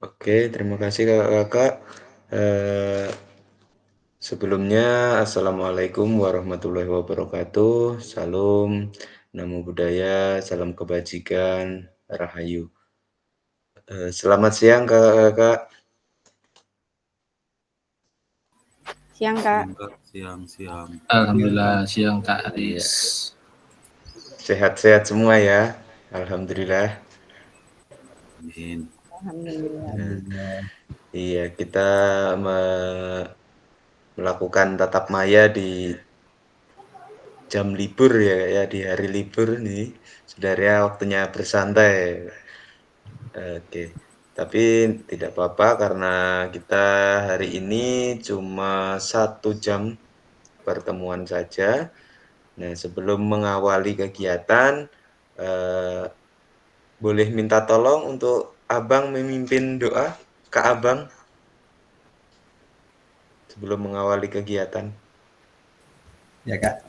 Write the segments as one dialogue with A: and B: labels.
A: Oke, terima kasih Kakak-Kakak. Eh, Sebelumnya, Assalamualaikum warahmatullahi wabarakatuh. Salam, namo buddhaya, salam kebajikan, rahayu. Selamat siang Kakak-Kakak.
B: Siang, Kak.
C: Siang Kak, siang-siang.
D: Alhamdulillah siang Kak
A: Iya,
D: Aris.
A: sehat-sehat semua ya. Alhamdulillah.
C: Amin.
B: Alhamdulillah.
D: Alhamdulillah.
A: Iya, kita melakukan tatap maya di jam libur ya, di hari libur nih. Sebenarnya waktunya bersantai. Oke, tapi tidak apa-apa karena kita hari ini cuma 1 jam pertemuan saja. Nah, sebelum mengawali kegiatan, eh, boleh minta tolong untuk Abang memimpin doa, Kak Abang, sebelum mengawali kegiatan.
D: Ya Kak,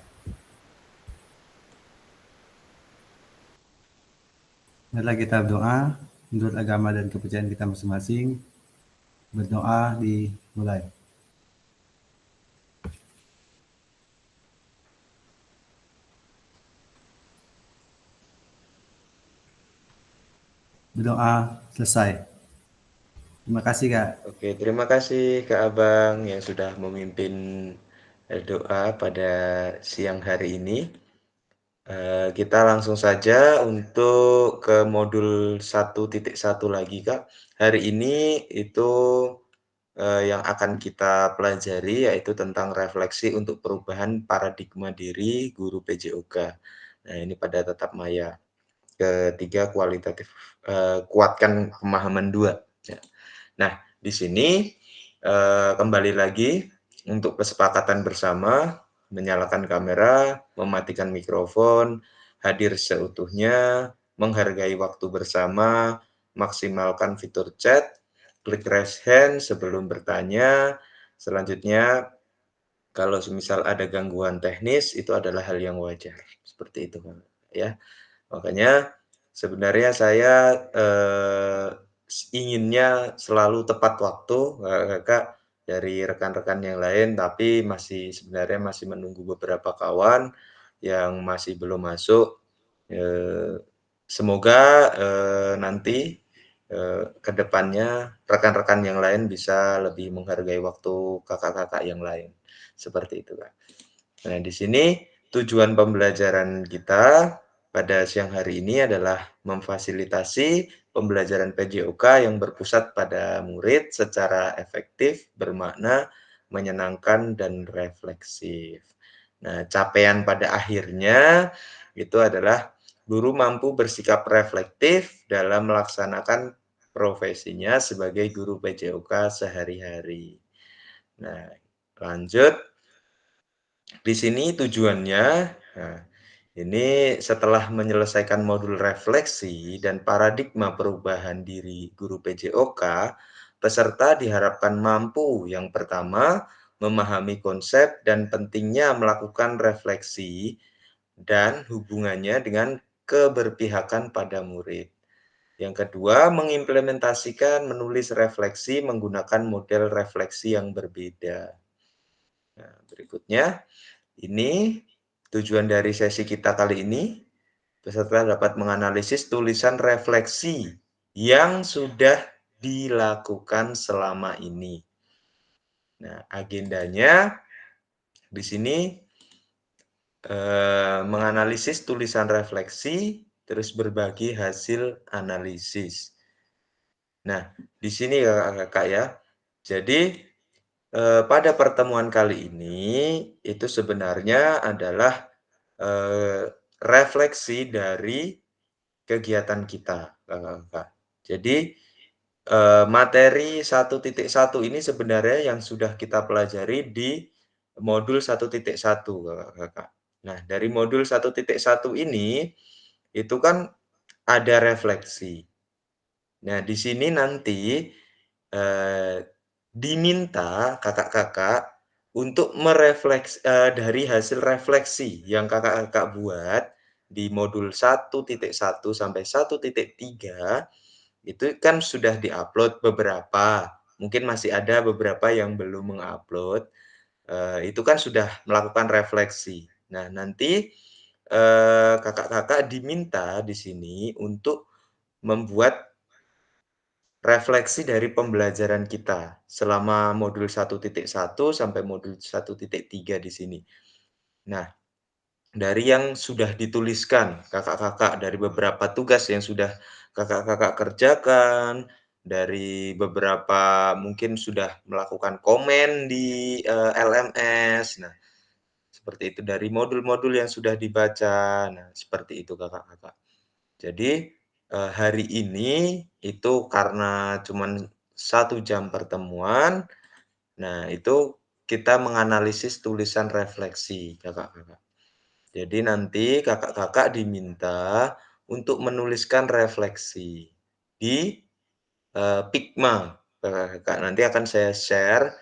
D: marilah kita berdoa menurut agama dan kepercayaan kita masing-masing. Berdoa dimulai. Berdoa selesai. Terima kasih Kak.
A: Oke, terima kasih Kak Abang yang sudah memimpin doa pada siang hari ini. Kita langsung saja untuk ke modul 1.1 lagi, Kak. Hari ini itu yang akan kita pelajari yaitu tentang refleksi untuk perubahan paradigma diri guru PJOK. Nah, ini pada tatap maya. Ketiga kualitatif kuatkan pemahaman 2. Ya. Nah, di sini kembali lagi untuk kesepakatan bersama, menyalakan kamera, mematikan mikrofon, hadir seutuhnya, menghargai waktu bersama, maksimalkan fitur chat, klik raise hand sebelum bertanya. Selanjutnya, kalau semisal ada gangguan teknis, itu adalah hal yang wajar. Seperti itu, ya. Makanya sebenarnya saya inginnya selalu tepat waktu, Kakak, dari rekan-rekan yang lain, tapi sebenarnya masih menunggu beberapa kawan yang masih belum masuk. Semoga nanti ke depannya rekan-rekan yang lain bisa lebih menghargai waktu kakak-kakak yang lain. Seperti itu, Kak. Nah, di sini tujuan pembelajaran kita pada siang hari ini adalah memfasilitasi pembelajaran PJOK yang berpusat pada murid secara efektif, bermakna, menyenangkan, dan refleksif. Nah, capaian pada akhirnya itu adalah guru mampu bersikap reflektif dalam melaksanakan profesinya sebagai guru PJOK sehari-hari. Nah, lanjut. Di sini tujuannya, nah, ini setelah menyelesaikan modul refleksi dan paradigma perubahan diri guru PJOK, peserta diharapkan mampu yang pertama memahami konsep dan pentingnya melakukan refleksi dan hubungannya dengan keberpihakan pada murid. Yang kedua, mengimplementasikan menulis refleksi menggunakan model refleksi yang berbeda. Nah, berikutnya, ini tujuan dari sesi kita kali ini, peserta dapat menganalisis tulisan refleksi yang sudah dilakukan selama ini. Nah, agendanya di sini menganalisis tulisan refleksi, terus berbagi hasil analisis. Nah, di sini kakak-kakak ya, jadi pada pertemuan kali ini itu sebenarnya adalah refleksi dari kegiatan kita, Kakak-kakak. Jadi, materi 1.1 ini sebenarnya yang sudah kita pelajari di modul 1.1, Kakak-kakak. Nah, dari modul 1.1 ini, itu kan ada refleksi. Nah, di sini nanti, diminta kakak-kakak untuk dari hasil refleksi yang kakak-kakak buat di modul 1.1 sampai 1.3, itu kan sudah di-upload beberapa, mungkin masih ada beberapa yang belum meng-upload, itu kan sudah melakukan refleksi. Nah, nanti, kakak-kakak diminta di sini untuk membuat refleksi dari pembelajaran kita selama modul 1.1 sampai modul 1.3 di sini. Nah, dari yang sudah dituliskan kakak-kakak, dari beberapa tugas yang sudah kakak-kakak kerjakan, dari beberapa mungkin sudah melakukan komen di, LMS. Nah, seperti itu, dari modul-modul yang sudah dibaca. Nah, seperti itu kakak-kakak. Jadi, hari ini itu karena cuman 1 jam pertemuan, nah itu kita menganalisis tulisan refleksi kakak-kakak. Jadi nanti kakak-kakak diminta untuk menuliskan refleksi di, Figma, kakak-kakak. Nanti akan saya share,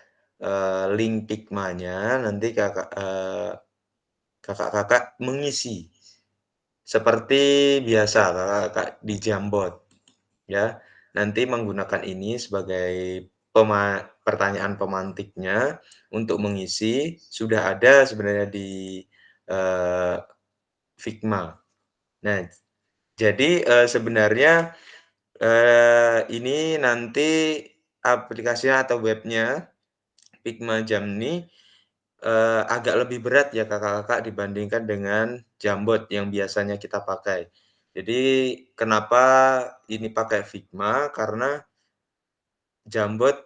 A: link Figma-nya, nanti kakak-kakak mengisi seperti biasa kakak-kakak di Jamboard, ya. Nanti menggunakan ini sebagai pertanyaan pemantiknya untuk mengisi, sudah ada sebenarnya di, eee, Figma. Nah, jadi, sebenarnya, ini nanti aplikasinya atau webnya Figma Jam ini, agak lebih berat ya Kakak-Kakak dibandingkan dengan Jamboard yang biasanya kita pakai. Jadi kenapa ini pakai Figma, karena Jamboard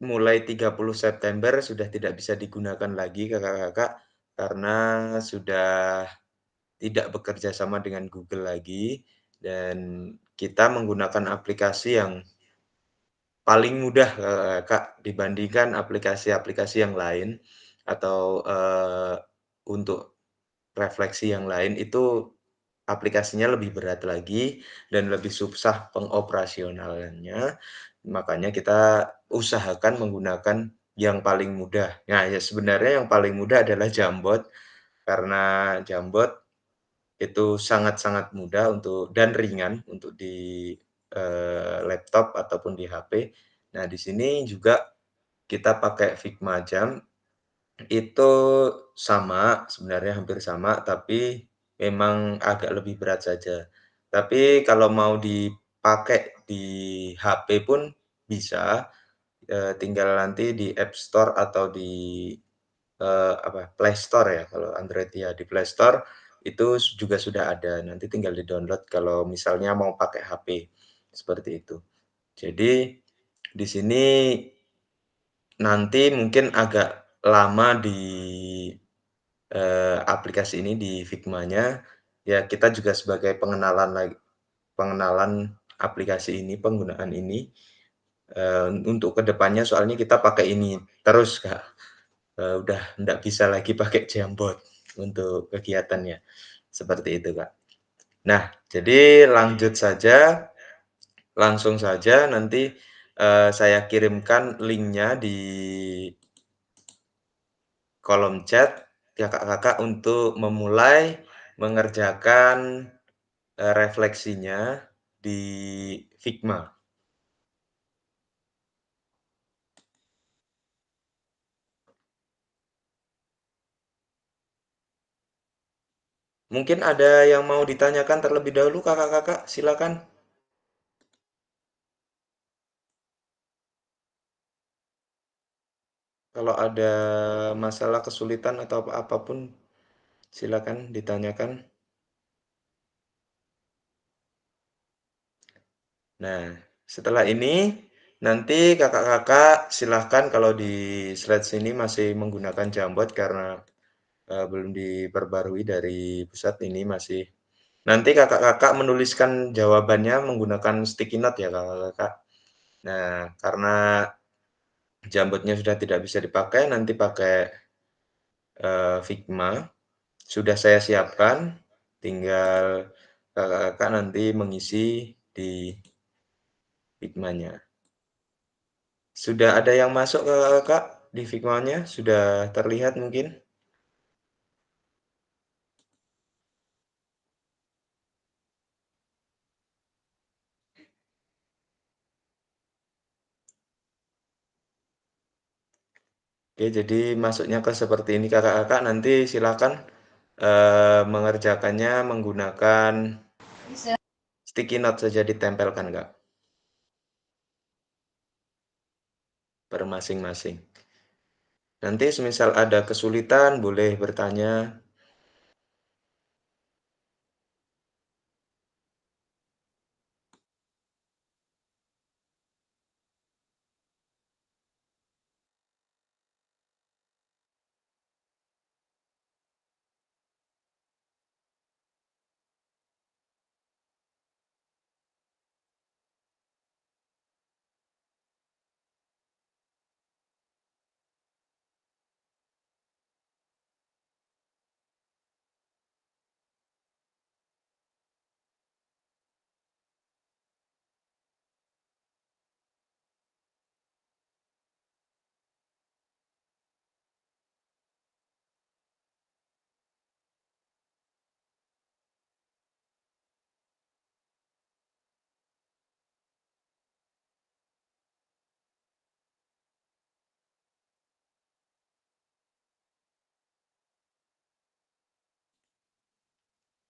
A: mulai 30 September sudah tidak bisa digunakan lagi Kakak-Kakak, karena sudah tidak bekerja sama dengan Google lagi, dan kita menggunakan aplikasi yang paling mudah, Kak, dibandingkan aplikasi-aplikasi yang lain atau, untuk refleksi yang lain itu aplikasinya lebih berat lagi dan lebih susah pengoperasionalannya, makanya kita usahakan menggunakan yang paling mudah. Nah, ya sebenarnya yang paling mudah adalah Jamboard, karena Jamboard itu sangat-sangat mudah untuk dan ringan untuk di, laptop ataupun di HP. Nah, di sini juga kita pakai Figma Jam, itu sama, sebenarnya hampir sama, tapi memang agak lebih berat saja. Tapi kalau mau dipakai di HP pun bisa, tinggal nanti di App Store atau di, Play Store ya, kalau Android ya, di Play Store itu juga sudah ada, nanti tinggal di-download kalau misalnya mau pakai HP, seperti itu. Jadi, di sini nanti mungkin agak lama di, aplikasi ini, di Figma-nya, ya kita juga sebagai pengenalan aplikasi ini, penggunaan ini, untuk ke depannya soalnya kita pakai ini terus, Kak. Udah ndak bisa lagi pakai Jamboard untuk kegiatannya, seperti itu, Kak. Nah, jadi lanjut saja, langsung saja nanti, saya kirimkan link-nya di kolom chat Kakak-kakak untuk memulai mengerjakan, refleksinya di Figma. Mungkin ada yang mau ditanyakan terlebih dahulu Kakak-kakak, silakan. Kalau ada masalah kesulitan atau apapun, silakan ditanyakan. Nah, setelah ini nanti kakak-kakak silahkan kalau di slide sini masih menggunakan Jamboard karena belum diperbarui dari pusat ini masih. Nanti kakak-kakak menuliskan jawabannya menggunakan sticky note ya kakak-kakak. Nah, karena Jamboardnya sudah tidak bisa dipakai, nanti pakai Figma. Sudah saya siapkan, tinggal kakak-kakak nanti mengisi di Figma-nya. Sudah ada yang masuk kakak-kakak di Figma-nya? Sudah terlihat mungkin? Oke, jadi masuknya ke seperti ini Kakak-kakak, nanti silakan mengerjakannya menggunakan sticky note saja ditempelkan, Kak, per masing-masing. Nanti semisal ada kesulitan boleh bertanya.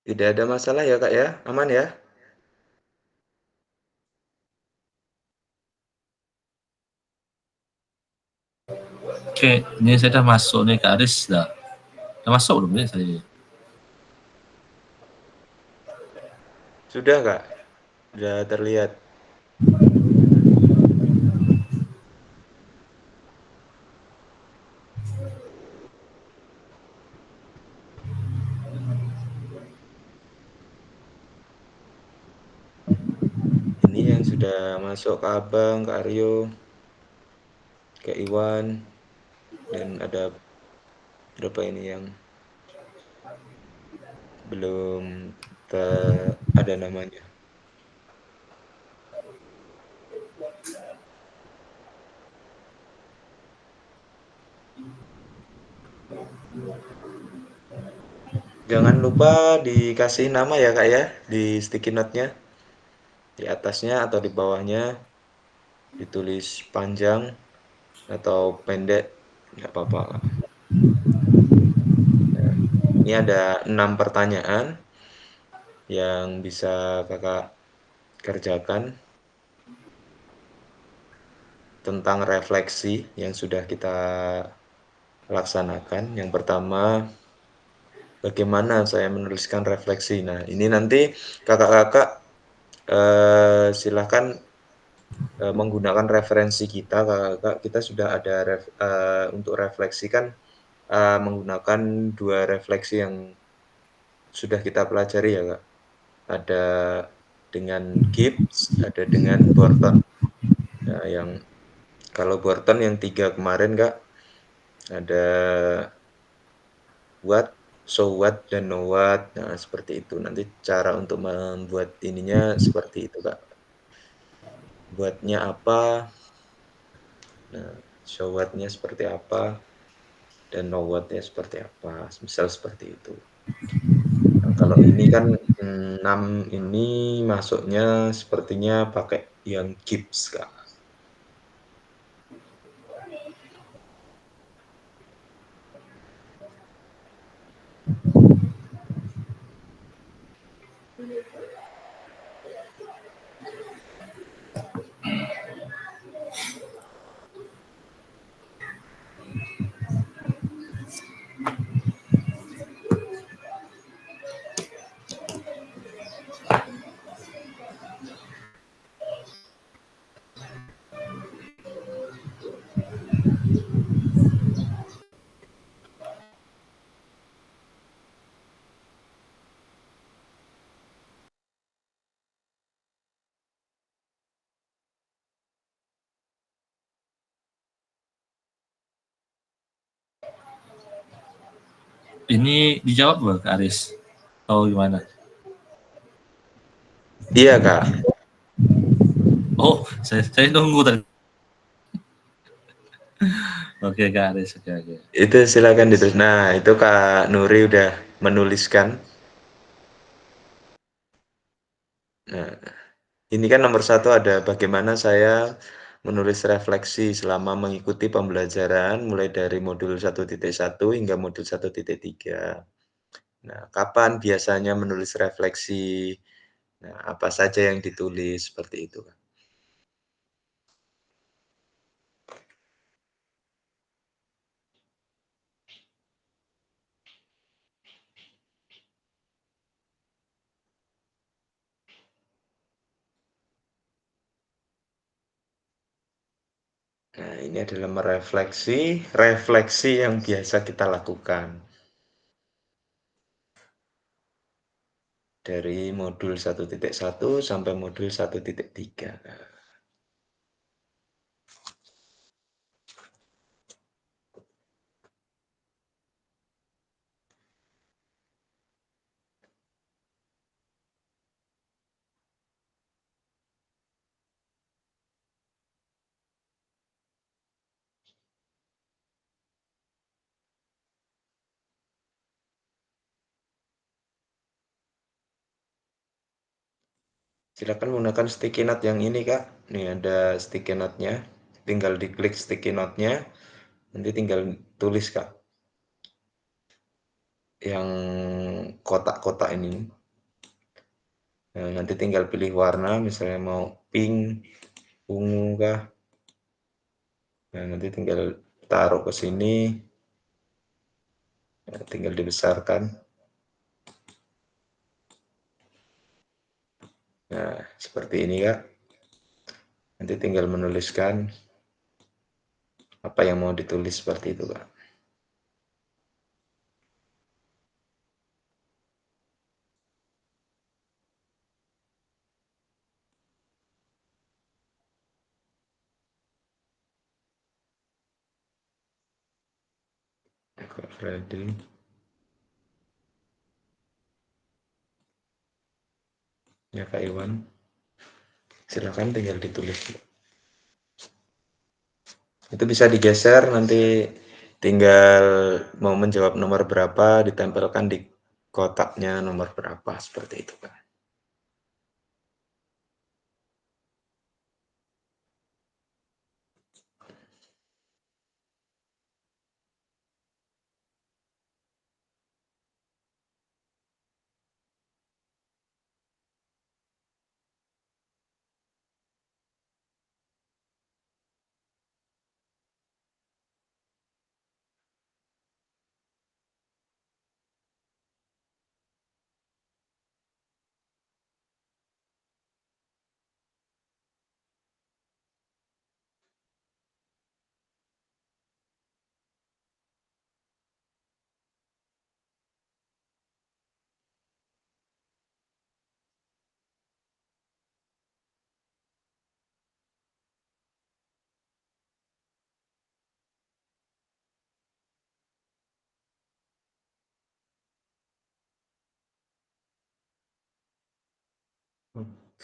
A: Tidak ada masalah ya, Kak, ya? Aman ya?
E: Oke, ini saya udah masuk nih Kak Aris dah. Udah masuk belum nih saya?
A: Sudah, Kak? Sudah terlihat? Ini yang sudah masuk ke Abang, ke Aryo, ke Iwan, dan ada berapa ini yang belum ada namanya. Jangan lupa dikasih nama ya, Kak, ya, di sticky note-nya. Di atasnya atau di bawahnya ditulis panjang atau pendek, nggak apa-apa, Kak. Nah, ini ada 6 pertanyaan yang bisa Kakak kerjakan tentang refleksi yang sudah kita laksanakan. Yang pertama, bagaimana saya menuliskan refleksi. Nah, ini nanti Kakak-kakak silahkan menggunakan referensi kita, Kakak-kakak. Kita sudah ada untuk refleksi kan menggunakan 2 refleksi yang sudah kita pelajari ya, Kak. Ada dengan Gibbs, ada dengan Borton. Nah, yang kalau Borton yang 3 kemarin, Kak, ada what, so what, dan know what. Nah, seperti itu. Nanti cara untuk membuat ininya seperti itu, Kak. Buatnya apa, nah, show what-nya seperti apa, dan know what-nya seperti apa. Misal seperti itu. Nah, kalau ini kan 6 ini masuknya sepertinya pakai yang Gibbs, Kak.
E: Ini dijawab belum Kak Aris? Atau gimana?
A: Iya, Kak.
E: Oh, saya nunggu tadi. Oke Kak Aris, oke.
A: Itu silakan ditulis. Nah, itu Kak Nuri udah menuliskan. Nah, ini kan nomor 1 ada bagaimana saya menulis refleksi selama mengikuti pembelajaran mulai dari modul 1.1 hingga modul 1.3. Nah, kapan biasanya menulis refleksi? Nah, apa saja yang ditulis seperti itu, Kak. Nah, ini adalah refleksi yang biasa kita lakukan. Dari modul 1.1 sampai modul 1.3. Silakan menggunakan sticky note yang ini, Kak. Nih ada sticky note-nya. Tinggal diklik sticky note-nya, nanti tinggal tulis, Kak. Yang kotak-kotak ini. Nah, nanti tinggal pilih warna, misalnya mau pink, ungu kah. Nah, nanti tinggal taruh ke sini. Nah, tinggal dibesarkan. Nah, seperti ini, Kak. Nanti tinggal menuliskan apa yang mau ditulis seperti itu, Kak. Kak Freddy. Ya, Kak Iwan. Silakan tinggal ditulis. Itu bisa digeser, nanti tinggal mau menjawab nomor berapa, ditempelkan di kotaknya nomor berapa, seperti itu, Kak.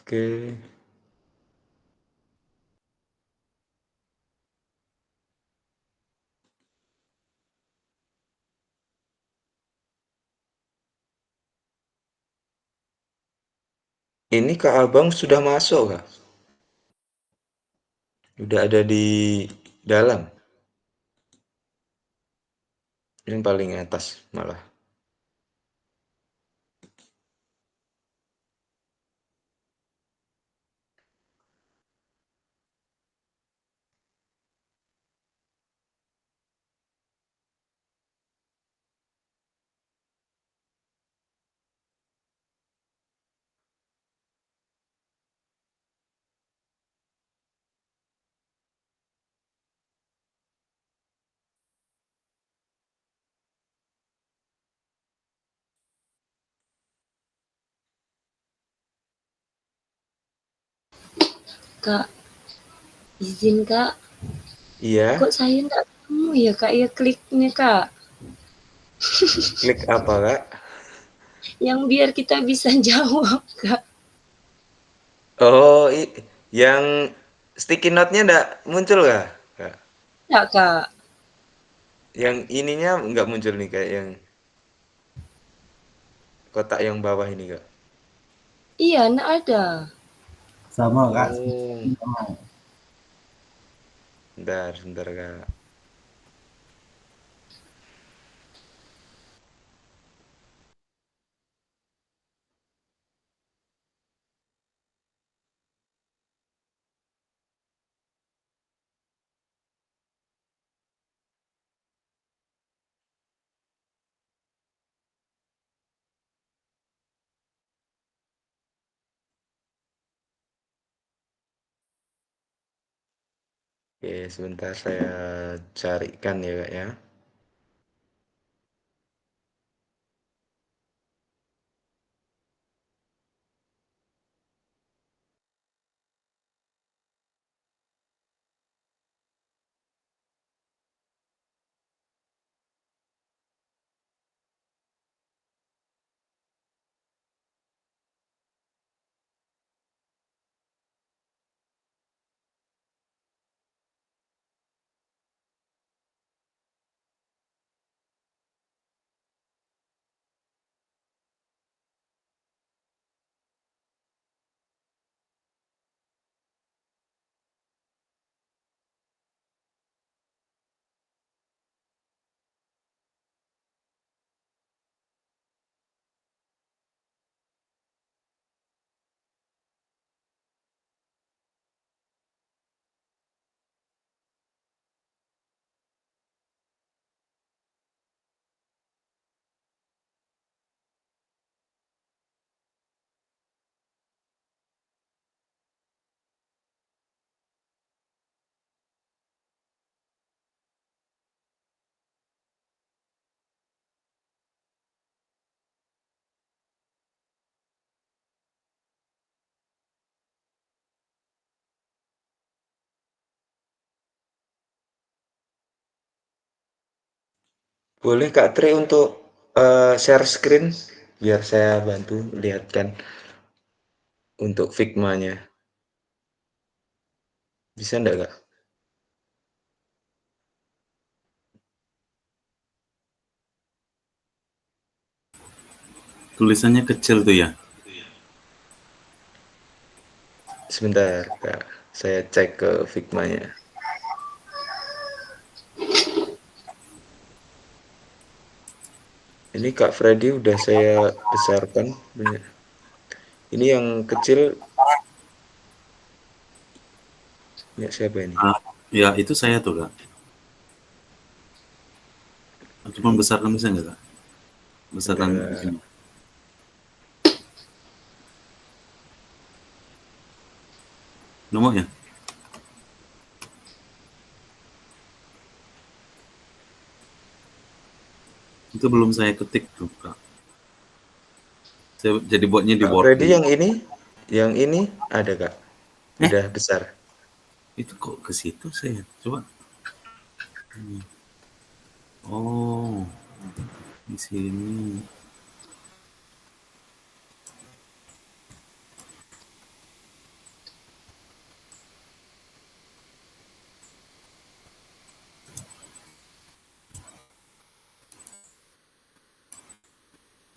A: Oke. Ini Kak Abang sudah masuk, Kak? Udah ada di dalam. Yang paling atas malah.
F: Kak, izin Kak.
A: Iya.
F: Kok saya nggak ketemu ya Kak ya kliknya Kak?
A: Klik apa, Kak?
F: Yang biar kita bisa jawab Kak.
A: Oh, yang sticky note-nya enggak muncul, Kak? Kak?
F: Enggak Kak.
A: Yang ininya enggak muncul nih, kayak yang kotak yang bawah ini, Kak?
F: Iya, enggak ada.
D: Sama, Kak.
A: Oh.
D: Sama.
A: Bentar, sebentar Kak. Oke, sebentar saya carikan ya Kak ya. Boleh Kak Tri untuk share screen biar saya bantu lihatkan untuk Figma-nya. Bisa enggak Kak?
C: Tulisannya kecil tuh ya.
A: Sebentar Kak, saya cek ke Figma-nya. Ini Kak Freddy udah saya besarkan. Ini yang kecil punya siapa ini?
C: Ah, ya itu saya tuh Kak. Cuma besarkan bisa nggak Kak? Besarkan di
A: Sebentar.
C: sini. Nomornya? Itu belum saya ketik tuh Kak. Saya jadi buatnya di
A: Kak
C: Word
A: Freddy
C: dulu.
A: yang ini ada Kak.
C: Eh,
A: Udah besar.
C: itu kok ke situ saya? Coba. Oh, di sini.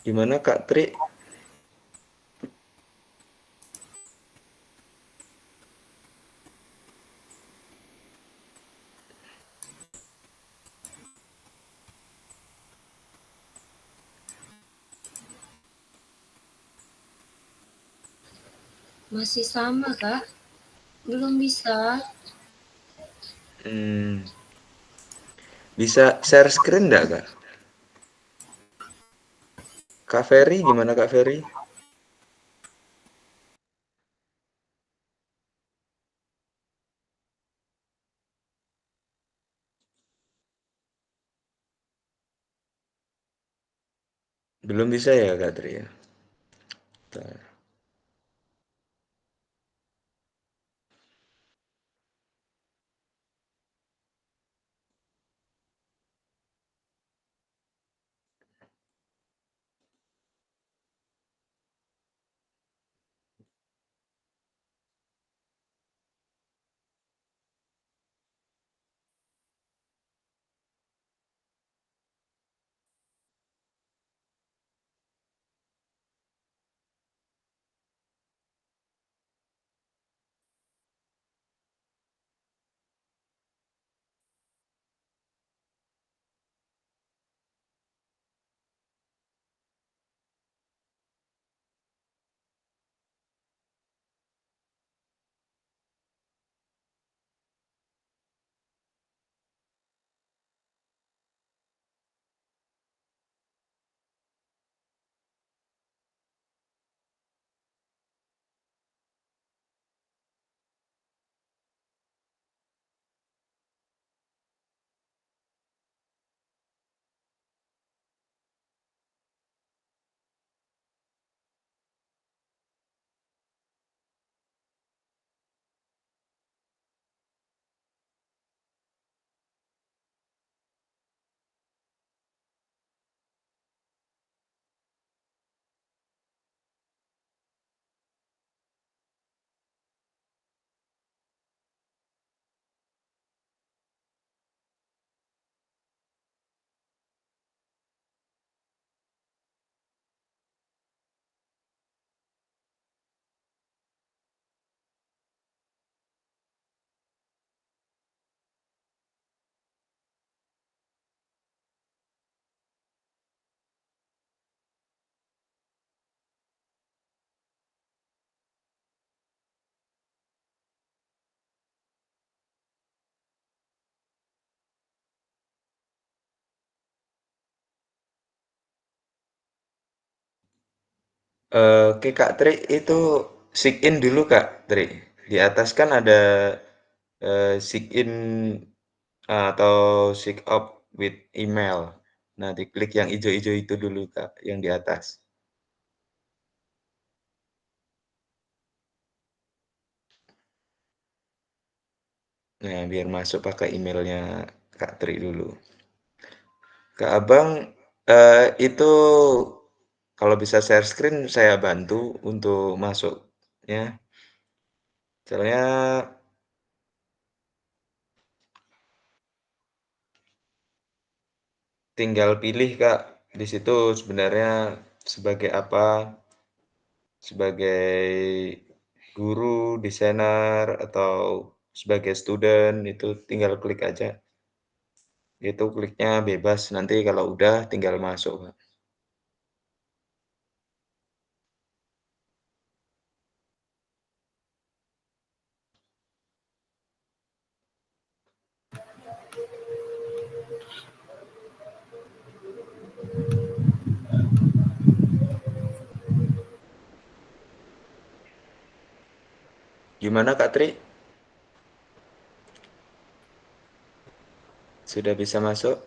A: Gimana Kak Tri?
F: Masih sama, Kak. Belum bisa.
A: Bisa share screen enggak Kak? Kak Ferry gimana Kak Ferry? Belum bisa ya Kak Tri ya? Bentar. Oke Kak Tri, itu sign in dulu Kak Tri. Di atas kan ada sign in atau sign up with email. Nah, diklik yang hijau-hijau itu dulu Kak, yang di atas. Nah, biar masuk pakai emailnya Kak Tri dulu. Kak Abang, itu kalau bisa share screen saya bantu untuk masuknya. Soalnya tinggal pilih Kak, di situ sebenarnya sebagai apa, sebagai guru, desainer, atau sebagai student, itu tinggal klik aja. Itu kliknya bebas, nanti kalau udah tinggal masuk Kak. Gimana Kak Tri? Sudah bisa masuk?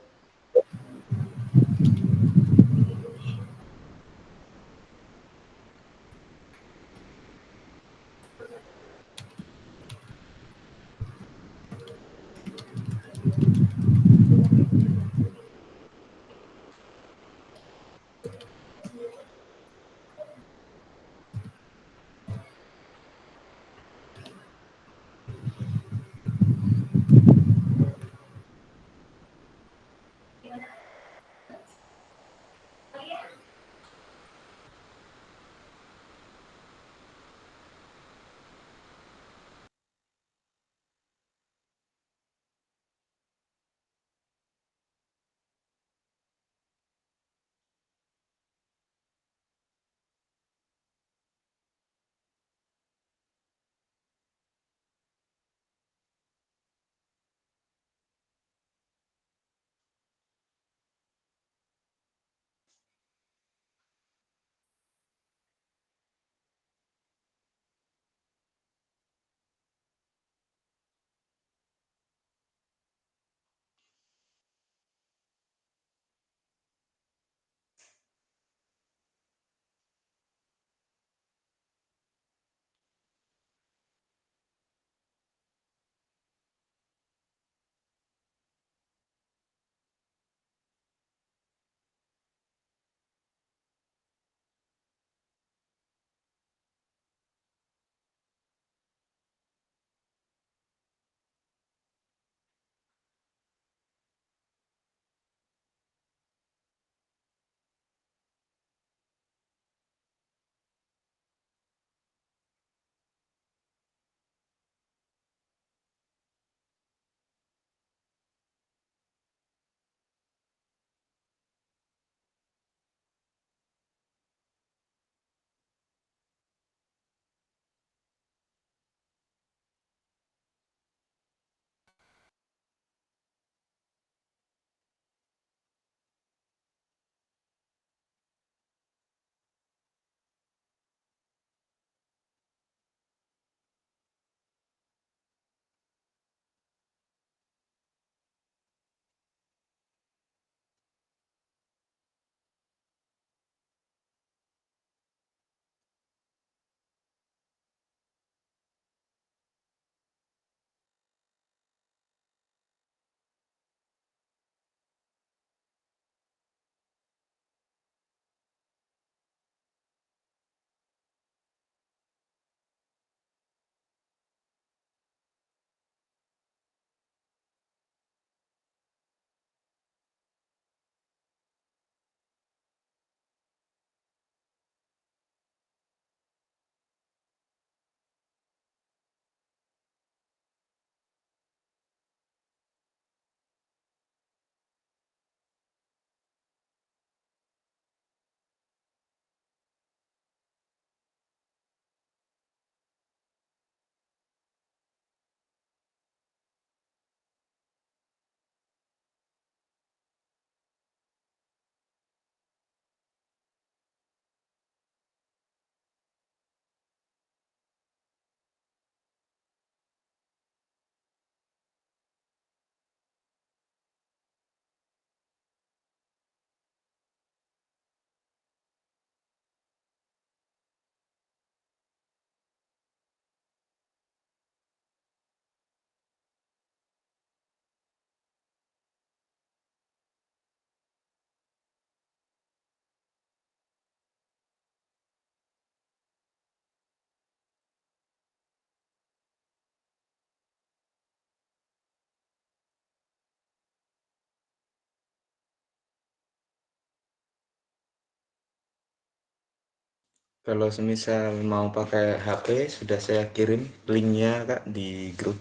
A: Kalau semisal mau pakai HP, sudah saya kirim linknya Kak di grup.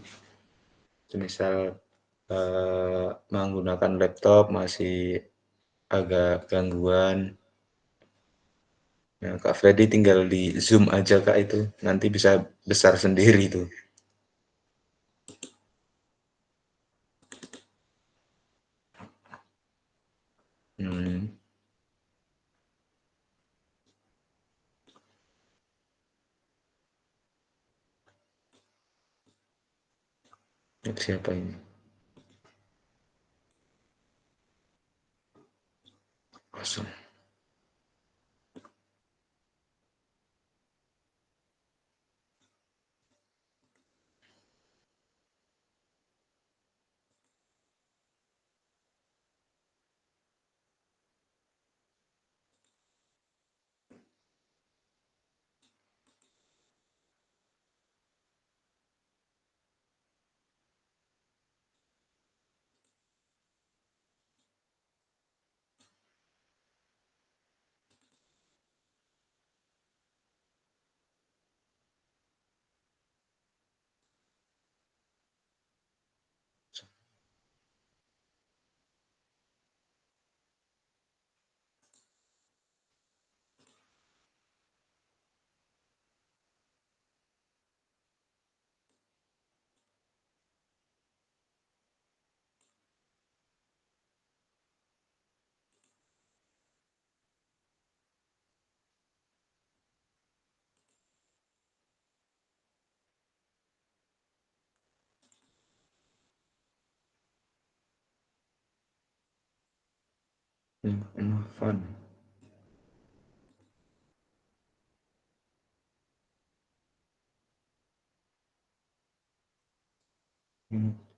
A: Semisal menggunakan laptop masih agak gangguan, nah, Kak Freddy tinggal di Zoom aja Kak itu, nanti bisa besar sendiri itu. Hmm. Siapa ini? Kosong. Fun.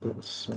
A: Terus.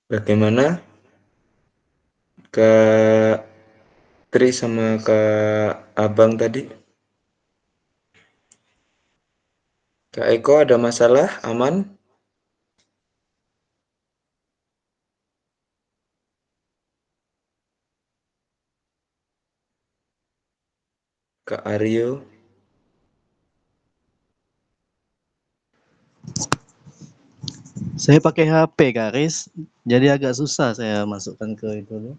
A: Bagaimana Kak Tri sama Kak Abang tadi? Kak Eko ada masalah? Aman? Kak Aryo?
G: Saya pakai HP Kak Riz, jadi agak susah saya masukkan ke itu loh.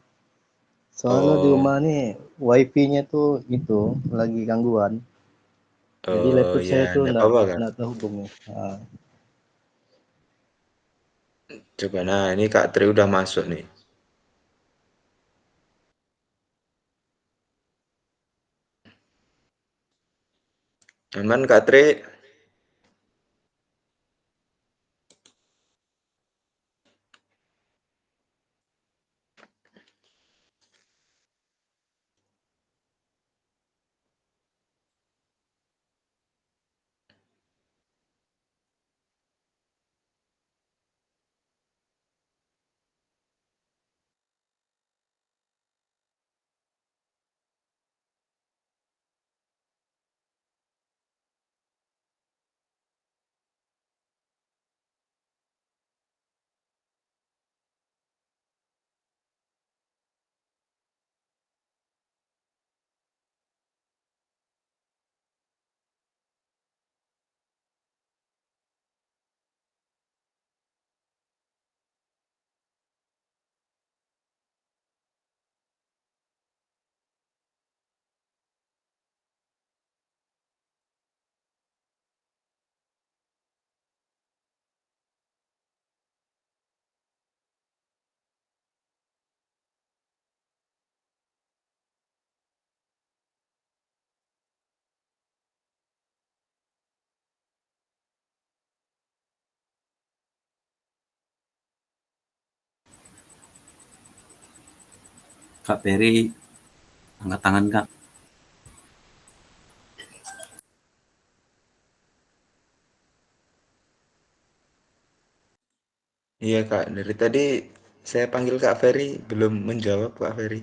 G: Soalnya di
A: Oh,
G: rumah nih wifi-nya tuh itu lagi gangguan. Jadi
A: oh
G: laptop
A: ya,
G: saya tuh
A: enggak apa-apa Kak.
G: enggak terhubung nih. Nah,
A: Coba, nah ini Kak Tri udah masuk nih. Aman Kak Tri?
C: Kak Ferry, angkat tangan Kak.
A: Iya Kak, dari tadi saya panggil Kak Ferry, belum menjawab Kak Ferry.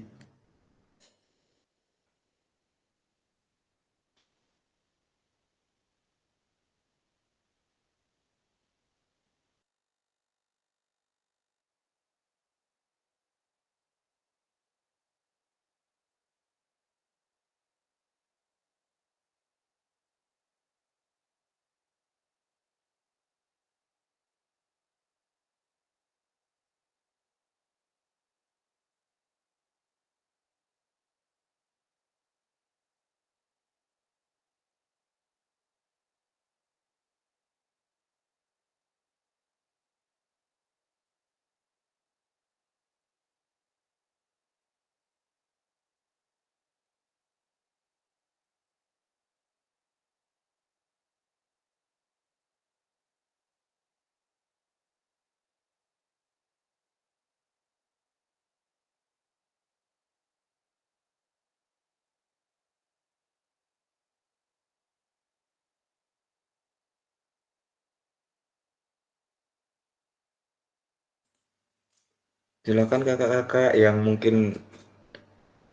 A: Silakan kakak-kakak yang mungkin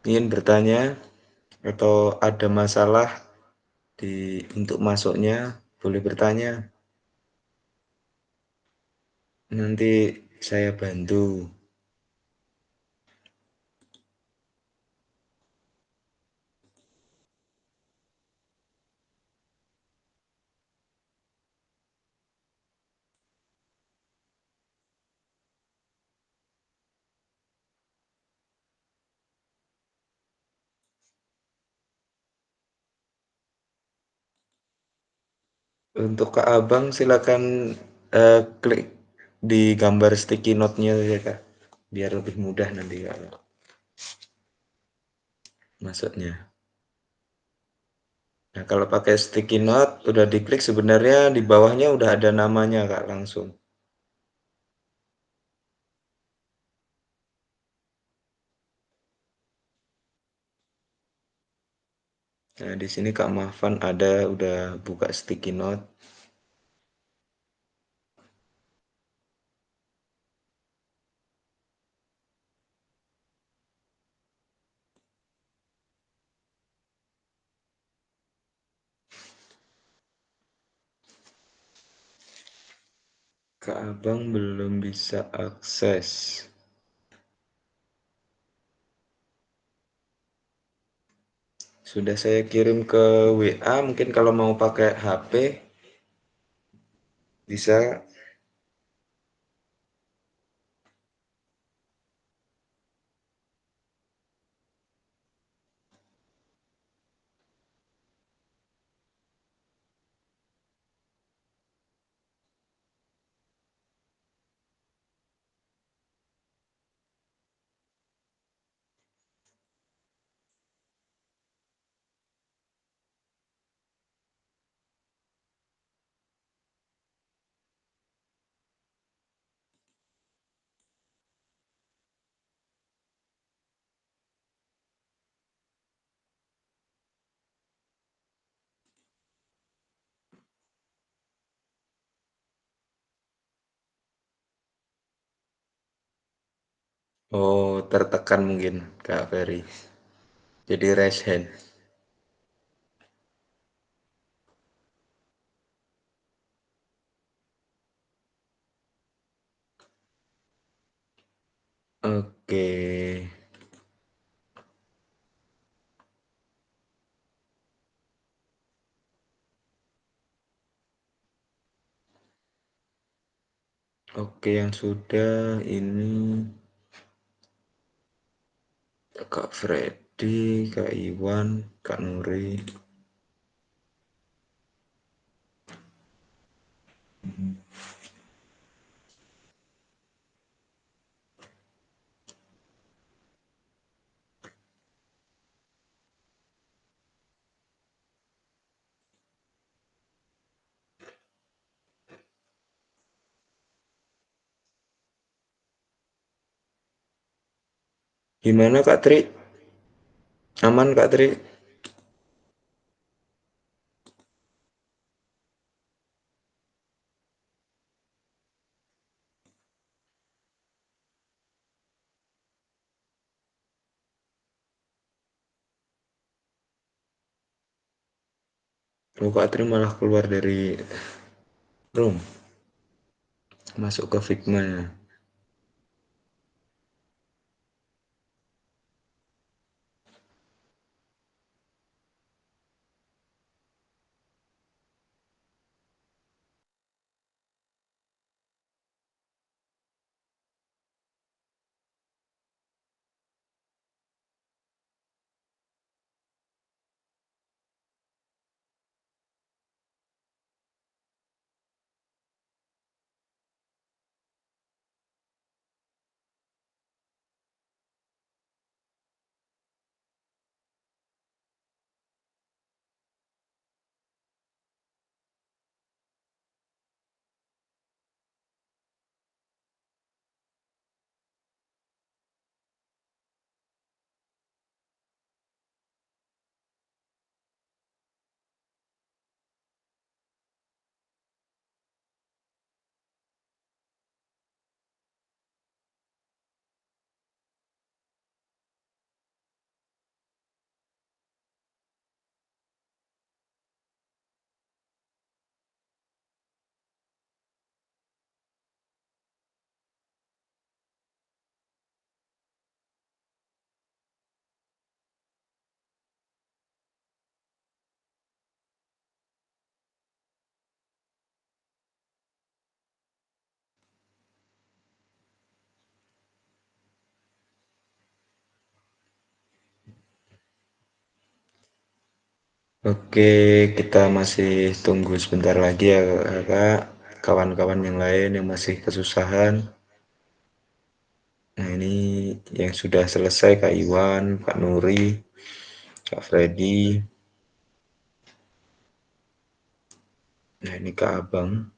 A: ingin bertanya atau ada masalah untuk masuknya, boleh bertanya. Nanti saya bantu. Untuk Kak Abang silakan klik di gambar sticky note-nya ya Kak, biar lebih mudah nanti kalau masuknya. Nah, kalau pakai sticky note udah diklik sebenarnya di bawahnya udah ada namanya Kak langsung. Nah, di sini Kak Mahfan ada udah buka sticky note. Kak Abang belum bisa akses. Sudah saya kirim ke WA, mungkin kalau mau pakai HP bisa. Oh, tertekan mungkin Kak Ferry. Jadi raise hand. Oke. Oke, yang sudah ini Kak Freddy, Kak Iwan, Kak Nuri. Gimana Kak Tri? Aman Kak Tri? Oh Kak Tri malah keluar dari room, masuk ke Figma ya. Oke, kita masih tunggu sebentar lagi ya Kak, kawan-kawan yang lain yang masih kesusahan. Nah ini yang sudah selesai Kak Iwan, Kak Nuri, Kak Freddy. Nah ini Kak Abang.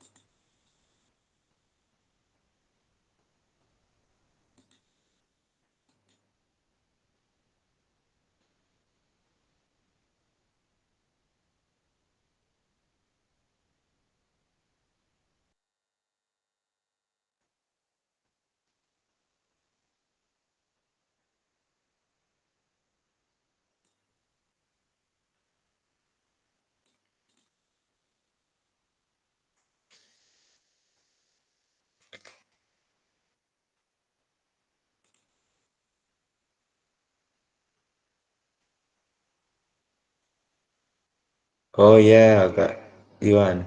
A: Oh ya Kak Iwan.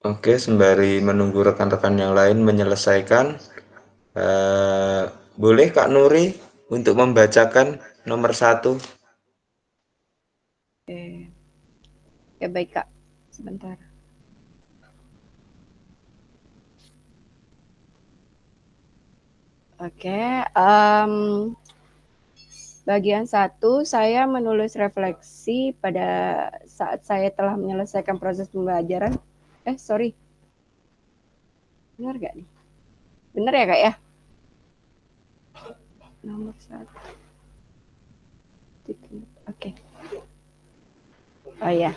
A: Oke, sembari menunggu rekan-rekan yang lain menyelesaikan, eh, boleh Kak Nuri untuk membacakan nomor 1.
B: Ya baik Kak, sebentar. Oke, bagian 1 saya menulis refleksi pada saat saya telah menyelesaikan proses pembelajaran. Sorry. Benar gak nih? Benar ya Kak ya? Nomor 1. Oke. Oh ya.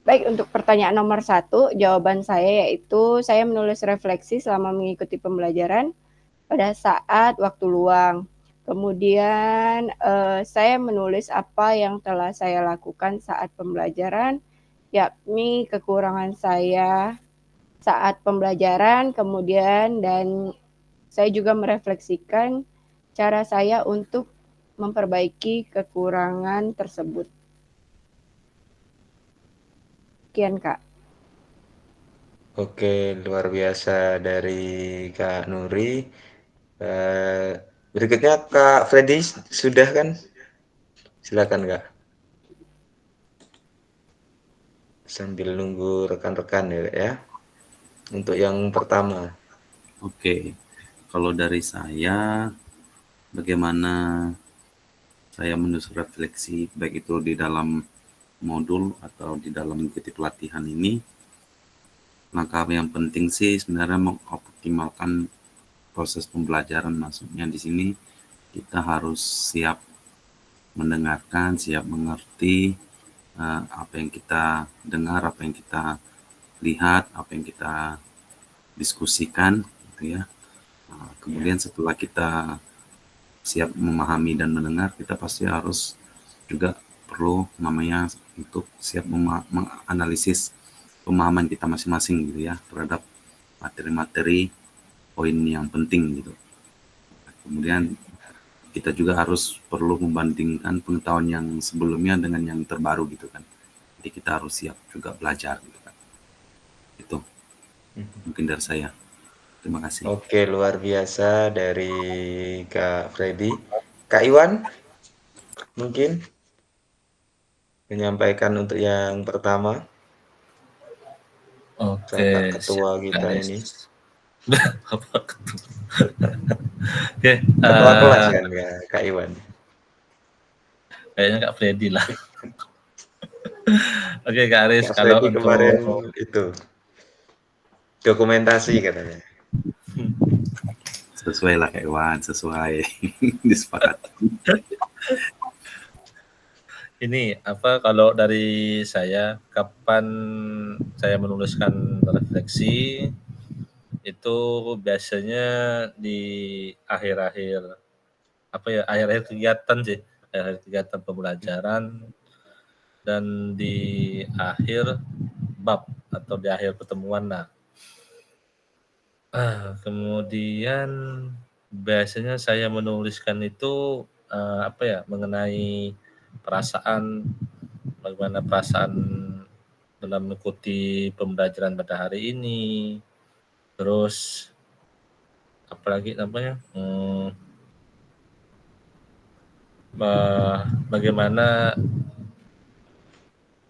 B: Baik, untuk pertanyaan nomor 1, jawaban saya yaitu saya menulis refleksi selama mengikuti pembelajaran pada saat waktu luang. Kemudian saya menulis apa yang telah saya lakukan saat pembelajaran, yakni kekurangan saya saat pembelajaran, kemudian dan saya juga merefleksikan cara saya untuk memperbaiki kekurangan tersebut. Sekian, Kak.
A: Oke, luar biasa dari Kak Nuri. Berikutnya Kak Freddy sudah kan? Silakan Kak. Sambil nunggu rekan-rekan ya. Untuk yang pertama.
C: Oke, kalau dari saya, bagaimana saya menyusun refleksi baik itu di dalam modul atau di dalam mengikuti pelatihan ini. Langkah yang penting sih sebenarnya mengoptimalkan proses pembelajaran. Maksudnya di sini kita harus siap mendengarkan, siap mengerti apa yang kita dengar, apa yang kita lihat, apa yang kita diskusikan, gitu ya. Kemudian setelah kita siap memahami dan mendengar, kita pasti harus juga perlu namanya untuk siap menganalisis pemahaman kita masing-masing gitu ya terhadap materi-materi poin yang penting gitu. Kemudian kita juga harus perlu membandingkan pengetahuan yang sebelumnya dengan yang terbaru gitu kan. Jadi kita harus siap juga belajar gitu kan. Itu mungkin dari saya. Terima kasih.
A: Oke, luar biasa dari Kak Freddy. Kak Iwan mungkin menyampaikan untuk yang pertama. Kakak
E: Oke, siap
A: ketua
E: Kak
A: kita
E: Aris.
A: ini.
E: Apa ketua? Oke,
A: Ketua kelas kan Kak Iwan.
E: kayaknya Kak Freddy lah. Oke, Kak Aris,
A: Kak
E: kalau
A: Freddy kemarin
E: untuk
A: itu dokumentasi katanya.
C: Sesuai lah Kak Iwan, sesuai disepakati.
E: ini apa kalau dari saya kapan saya menuliskan refleksi itu biasanya di akhir-akhir apa ya akhir-akhir kegiatan sih akhir kegiatan pembelajaran dan di akhir bab atau di akhir pertemuan lah. Kemudian biasanya saya menuliskan itu apa ya mengenai perasaan bagaimana perasaan dalam mengikuti pembelajaran pada hari ini. Terus apalagi namanya bagaimana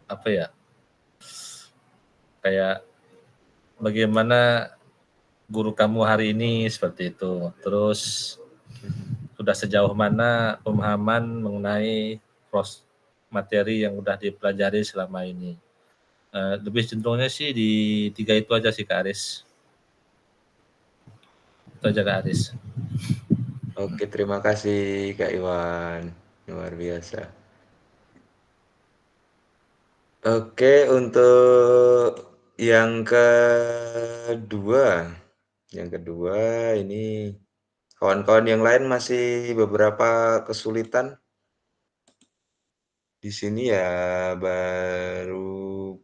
E: apa ya kayak bagaimana guru kamu hari ini seperti itu. Terus sudah sejauh mana pemahaman mengenai materi yang udah dipelajari selama ini. Lebih cenderungnya sih di 3 itu aja sih Kak Aris. Itu aja Kak Aris.
A: Oke, terima kasih Kak Iwan. Luar biasa. Oke, untuk yang kedua ini kawan-kawan yang lain masih beberapa kesulitan. Di sini ya baru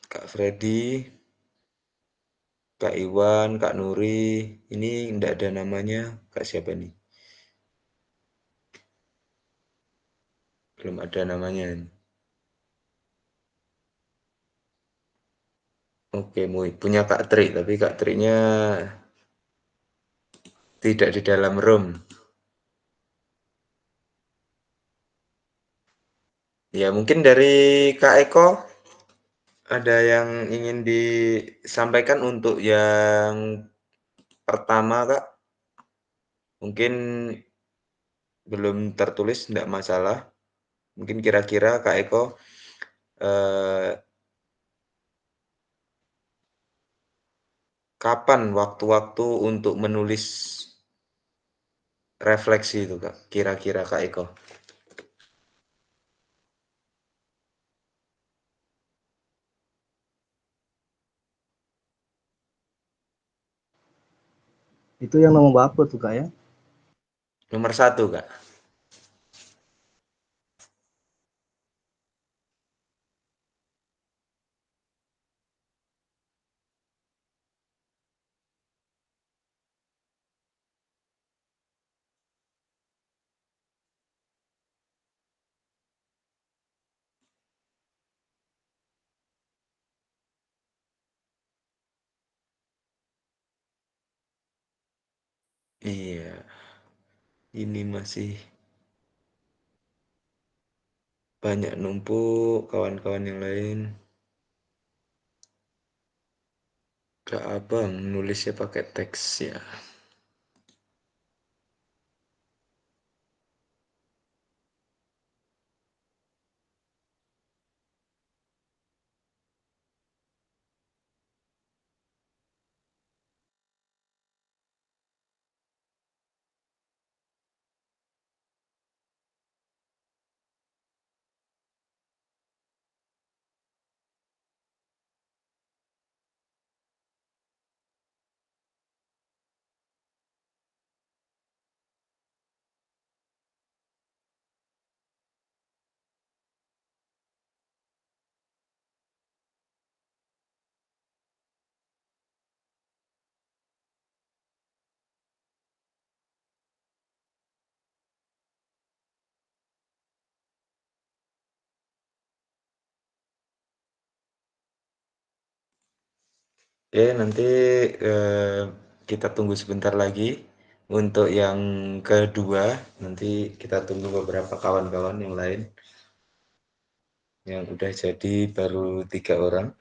A: Kak Freddy, Kak Iwan, Kak Nuri, ini enggak ada namanya. Kak siapa nih? Belum ada namanya. Oke, punya Kak Tri, tapi Kak Tri-nya tidak di dalam room. Ya, mungkin dari Kak Eko ada yang ingin disampaikan untuk yang pertama, Kak? Mungkin belum tertulis, enggak masalah. Mungkin kira-kira Kak Eko eh, kapan waktu-waktu untuk menulis refleksi itu, Kak? Kira-kira Kak Eko.
G: Itu yang nomor berapa tuh Kak ya?
A: Nomor 1, Kak. Iya, ini masih banyak numpuk kawan-kawan yang lain. Kak Abang nulisnya pakai teks ya. Oke, nanti kita tunggu sebentar lagi untuk yang kedua. Nanti kita tunggu beberapa kawan-kawan yang lain yang udah jadi baru 3 orang.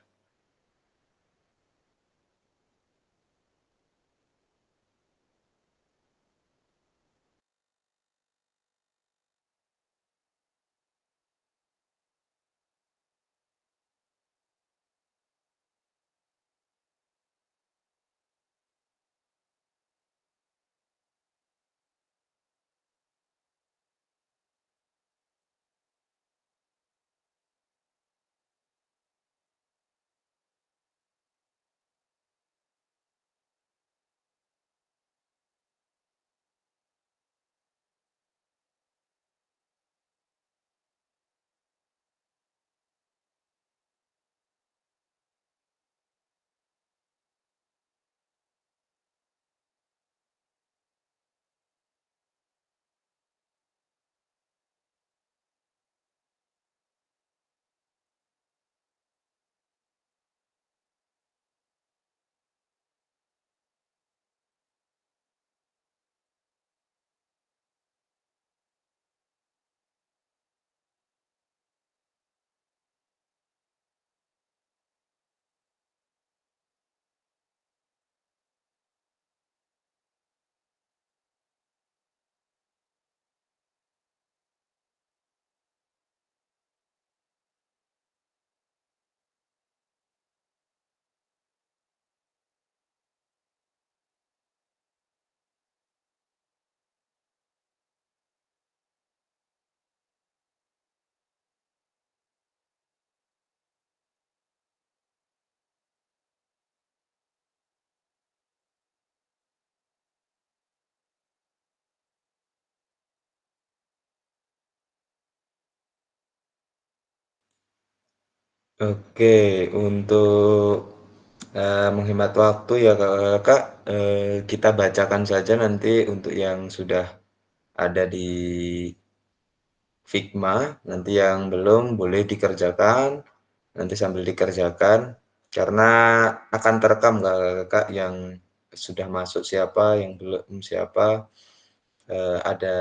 A: Oke, untuk menghemat waktu ya Kakak, kita bacakan saja nanti untuk yang sudah ada di Figma, nanti yang belum boleh dikerjakan, nanti sambil dikerjakan, karena akan terekam Kakak yang sudah masuk siapa, yang belum siapa, ada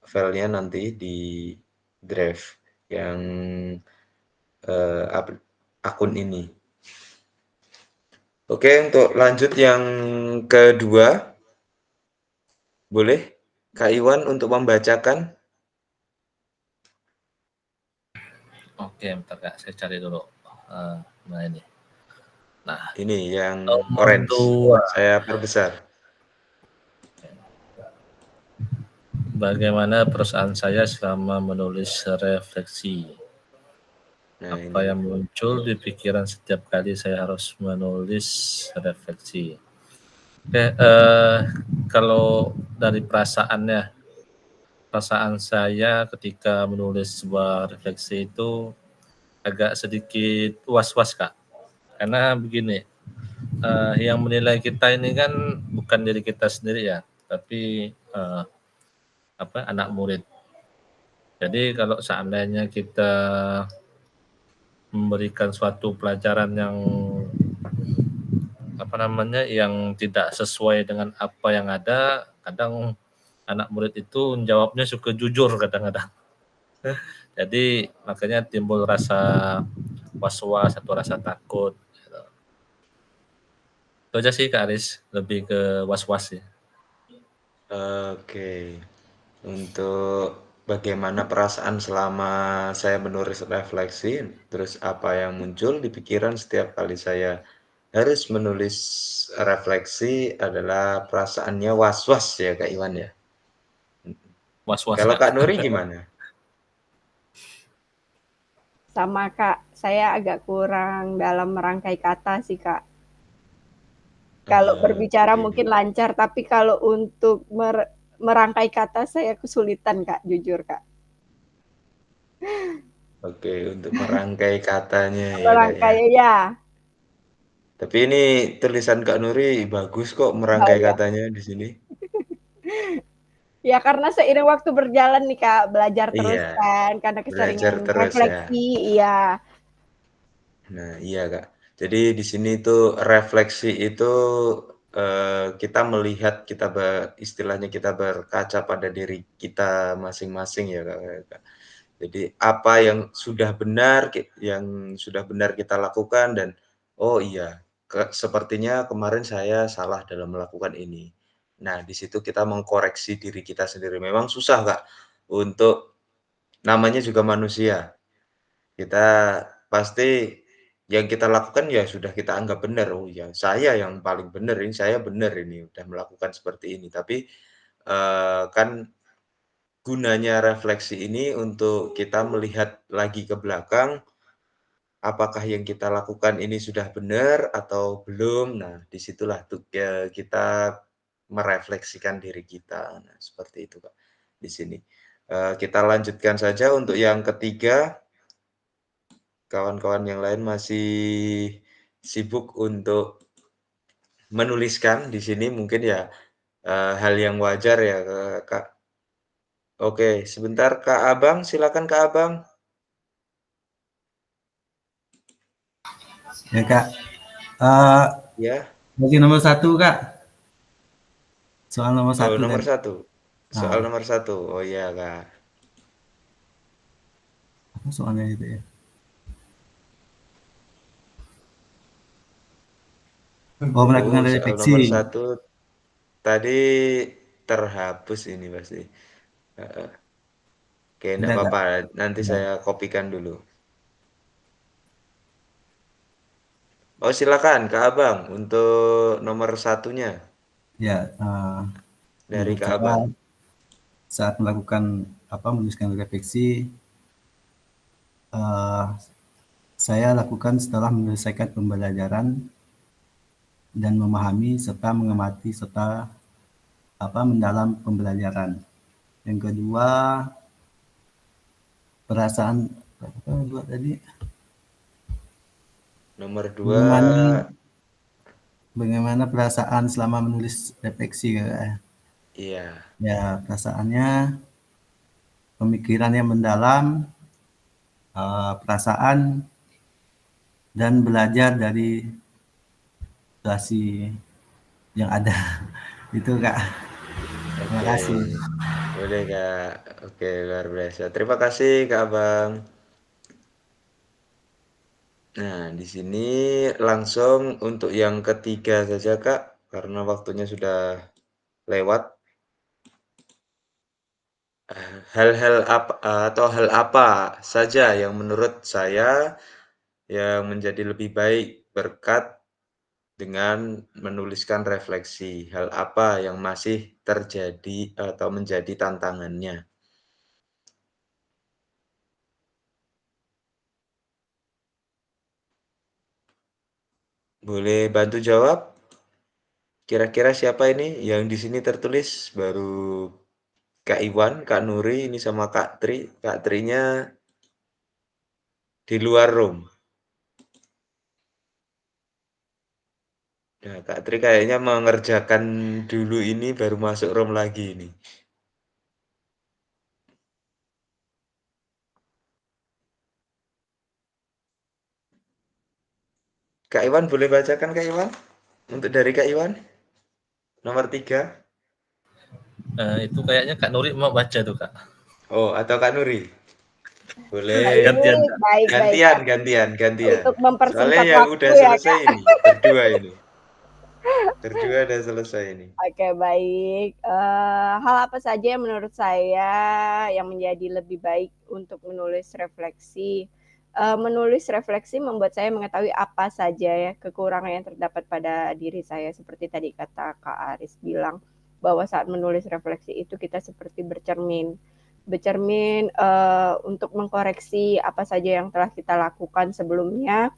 A: filenya nanti di drive yang akun ini. Oke, untuk lanjut yang kedua, boleh Kak Iwan untuk membacakan.
E: Oke, bentar Kak, saya cari dulu. Nah ini. Nah,
A: Ini yang
E: nomor
A: orange,
E: 2.
A: saya perbesar.
E: Bagaimana perasaan saya selama menulis refleksi?
A: Nah
E: Apa
A: ini,
E: yang muncul di pikiran setiap kali saya harus menulis refleksi? Oke, kalau dari perasaan saya ketika menulis sebuah refleksi itu agak sedikit was-was Kak. Karena begini, yang menilai kita ini kan bukan diri kita sendiri ya, tapi anak murid. Jadi kalau seandainya kita memberikan suatu pelajaran yang apa namanya, yang tidak sesuai dengan apa yang ada, kadang anak murid itu jawabnya suka jujur kadang-kadang. Jadi makanya timbul rasa was-was atau rasa takut. Gitu. Itu aja sih Kak Aris, lebih ke was-was ya.
A: Oke. Untuk bagaimana perasaan selama saya menulis refleksi, terus apa yang muncul di pikiran setiap kali saya harus menulis refleksi adalah perasaannya was-was ya Kak Iwan ya.
E: Was-was
A: Kalau
E: Kak.
A: Kak Nuri gimana?
B: Sama Kak, saya agak kurang dalam merangkai kata sih Kak. Kalau berbicara
A: Oke.
B: mungkin lancar, tapi kalau untuk merangkai kata saya kesulitan Kak, jujur Kak.
A: Oke, untuk merangkai katanya ya Kak ya.
B: Merangkai ya.
A: Tapi ini tulisan Kak Nuri bagus kok
B: Oh
A: merangkai
B: ya.
A: katanya di sini.
B: Ya karena seiring waktu berjalan nih Kak, belajar terus
A: Iya,
B: kan, karena
A: belajar
B: keseringan
A: terus ya.
B: refleksi, iya.
A: Nah, iya Kak. Jadi di sini tuh refleksi itu kita melihat istilahnya kita berkaca pada diri kita masing-masing ya Kak. Jadi apa yang sudah benar kita lakukan dan oh iya, sepertinya kemarin saya salah dalam melakukan ini. Nah, di situ kita mengkoreksi diri kita sendiri. Memang susah Kak untuk namanya juga manusia. Kita pasti yang kita lakukan ya sudah kita anggap benar, "Oh ya, saya yang paling benar ini, saya benar ini udah melakukan seperti ini." Tapi, kan gunanya refleksi ini untuk kita melihat lagi ke belakang, apakah yang kita lakukan ini sudah benar atau belum. Nah, disitulah tuh kita merefleksikan diri kita. Nah, seperti itu, Kak, di sini. Kita lanjutkan saja untuk yang ketiga. Kawan-kawan yang lain masih sibuk untuk menuliskan di sini mungkin ya, hal yang wajar ya, Kak. Oke, sebentar Kak Abang, silakan Kak Abang.
D: Ya Kak, eh
A: Ya,
D: bagi nomor satu Kak, soal nomor
A: oh
D: satu
A: nomor
D: tadi.
A: satu, soal
D: Nah,
A: nomor satu. Oh iya Kak.
D: apa soalnya itu ya? Oh,
A: Oh,
D: melakukan
A: soal nomor
D: refleksi.
A: satu tadi terhapus ini pasti. Heeh. Oke, enggak
D: Tidak Kak.
A: apa-apa, nanti
D: Ya,
A: saya kopikan dulu. Oh silakan Kak Abang untuk nomor satunya
D: ya
A: dari
D: menurut
A: Kak
D: saya
A: Abang.
D: saat melakukan menuliskan refleksi, eh, saya lakukan setelah menyelesaikan pembelajaran dan memahami serta mengamati serta mendalam pembelajaran. Yang kedua, perasaan apa buat tadi?
A: Nomor dua,
D: Bagaimana bagaimana perasaan selama menulis refleksi Kak?
A: iya.
D: Ya, perasaannya pemikiran yang mendalam, perasaan dan belajar dari situasi yang ada. Itu Kak. Terima
A: Oke,
D: kasih.
A: boleh Kak. Oke, luar biasa. Terima kasih Kak Abang. Nah, di sini langsung untuk yang ketiga saja Kak, karena waktunya sudah lewat. Hal-hal apa atau hal apa saja yang menurut saya yang menjadi lebih baik berkat dengan menuliskan refleksi? Hal apa yang masih terjadi atau menjadi tantangannya? Boleh bantu jawab? Kira-kira siapa ini yang di sini tertulis? Baru Kak Iwan, Kak Nuri, ini sama Kak Tri. Kak Trinya di luar room. Nah, Kak Tri kayaknya mengerjakan dulu ini baru masuk room lagi ini. Kak Iwan boleh bacakan Kak Iwan? Untuk dari Kak Iwan, nomor 3.
E: Itu kayaknya Kak Nuri mau baca tuh Kak.
A: Oh, atau Kak Nuri? Boleh.
E: Gantian,
B: Baik,
E: Kak.
B: baik, baik.
A: Gantian.
B: Untuk
A: Soalnya
B: mempersingkat
A: yang
B: waktu
A: udah
B: ya,
A: selesai
B: Kak.
A: ini, berdua ini. Berdua udah selesai ini.
B: Oke, baik. Hal apa saja yang menurut saya yang menjadi lebih baik untuk menulis refleksi? Menulis refleksi membuat saya mengetahui apa saja ya kekurangan yang terdapat pada diri saya. Seperti tadi kata Kak Aris bilang, bahwa saat menulis refleksi itu kita seperti bercermin. Bercermin untuk mengkoreksi apa saja yang telah kita lakukan sebelumnya.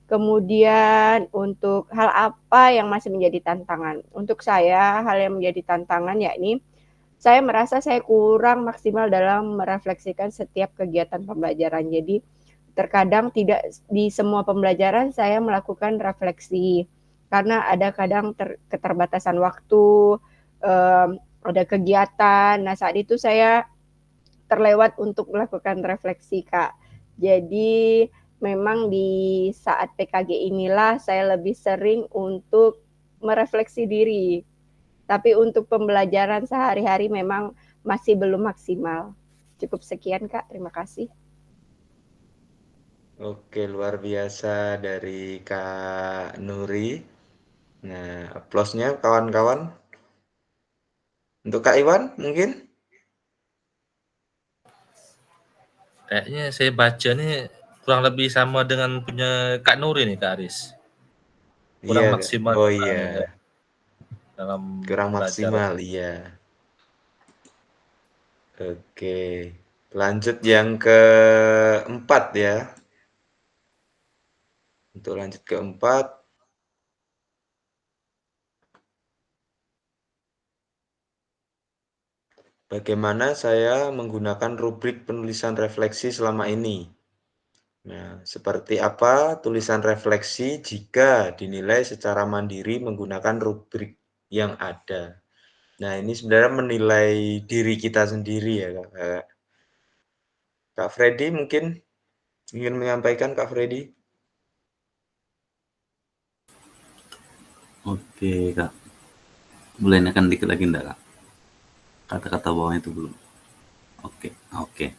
B: Kemudian untuk hal apa yang masih menjadi tantangan? Untuk saya, hal yang menjadi tantangan yakni saya merasa saya kurang maksimal dalam merefleksikan setiap kegiatan pembelajaran. Jadi terkadang tidak di semua pembelajaran saya melakukan refleksi karena ada kadang keterbatasan waktu, ada kegiatan. Nah, saat itu saya terlewat untuk melakukan refleksi, Kak. Jadi memang di saat PKG inilah saya lebih sering untuk merefleksi diri. Tapi untuk pembelajaran sehari-hari memang masih belum maksimal. Cukup sekian, Kak. Terima kasih.
A: Oke, luar biasa dari Kak Nuri. Nah, aplausnya kawan-kawan. Untuk Kak Iwan mungkin?
E: Kayaknya saya baca nih kurang lebih sama dengan punya Kak Nuri nih Kak Aris.
A: Iya,
E: Kurang
A: Kak.
E: maksimal
A: Oh
E: juga
A: iya,
E: nih dalam
A: kurang
E: belajar.
A: maksimal, iya. Oke, lanjut yang keempat ya. Untuk lanjut keempat, bagaimana saya menggunakan rubrik penulisan refleksi selama ini? Nah, seperti apa tulisan refleksi jika dinilai secara mandiri menggunakan rubrik yang ada? Nah, ini sebenarnya menilai diri kita sendiri ya, Kak. Kak Freddy mungkin ingin menyampaikan, Kak Freddy?
C: Oke, Kak. Boleh nekan dikit lagi enggak, Kak? Kata-kata bawahnya itu belum. Oke, oke.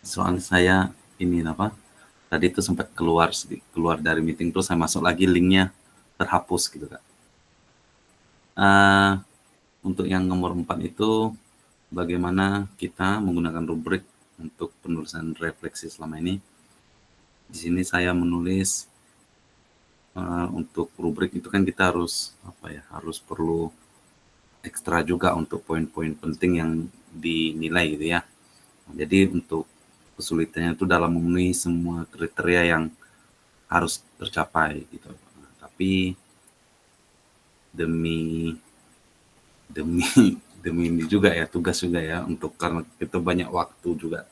C: Soalnya saya ini apa? Tadi itu sempat keluar dari meeting terus saya masuk lagi linknya terhapus gitu, Kak. Untuk yang nomor 4 itu bagaimana kita menggunakan rubrik untuk penulisan refleksi selama ini. Di sini saya menulis untuk rubrik itu kan kita harus harus perlu ekstra juga untuk poin-poin penting yang dinilai gitu ya. Jadi untuk kesulitannya itu dalam memenuhi semua kriteria yang harus tercapai gitu. Tapi demi demi ini juga ya, tugas juga ya, untuk karena kita banyak waktu juga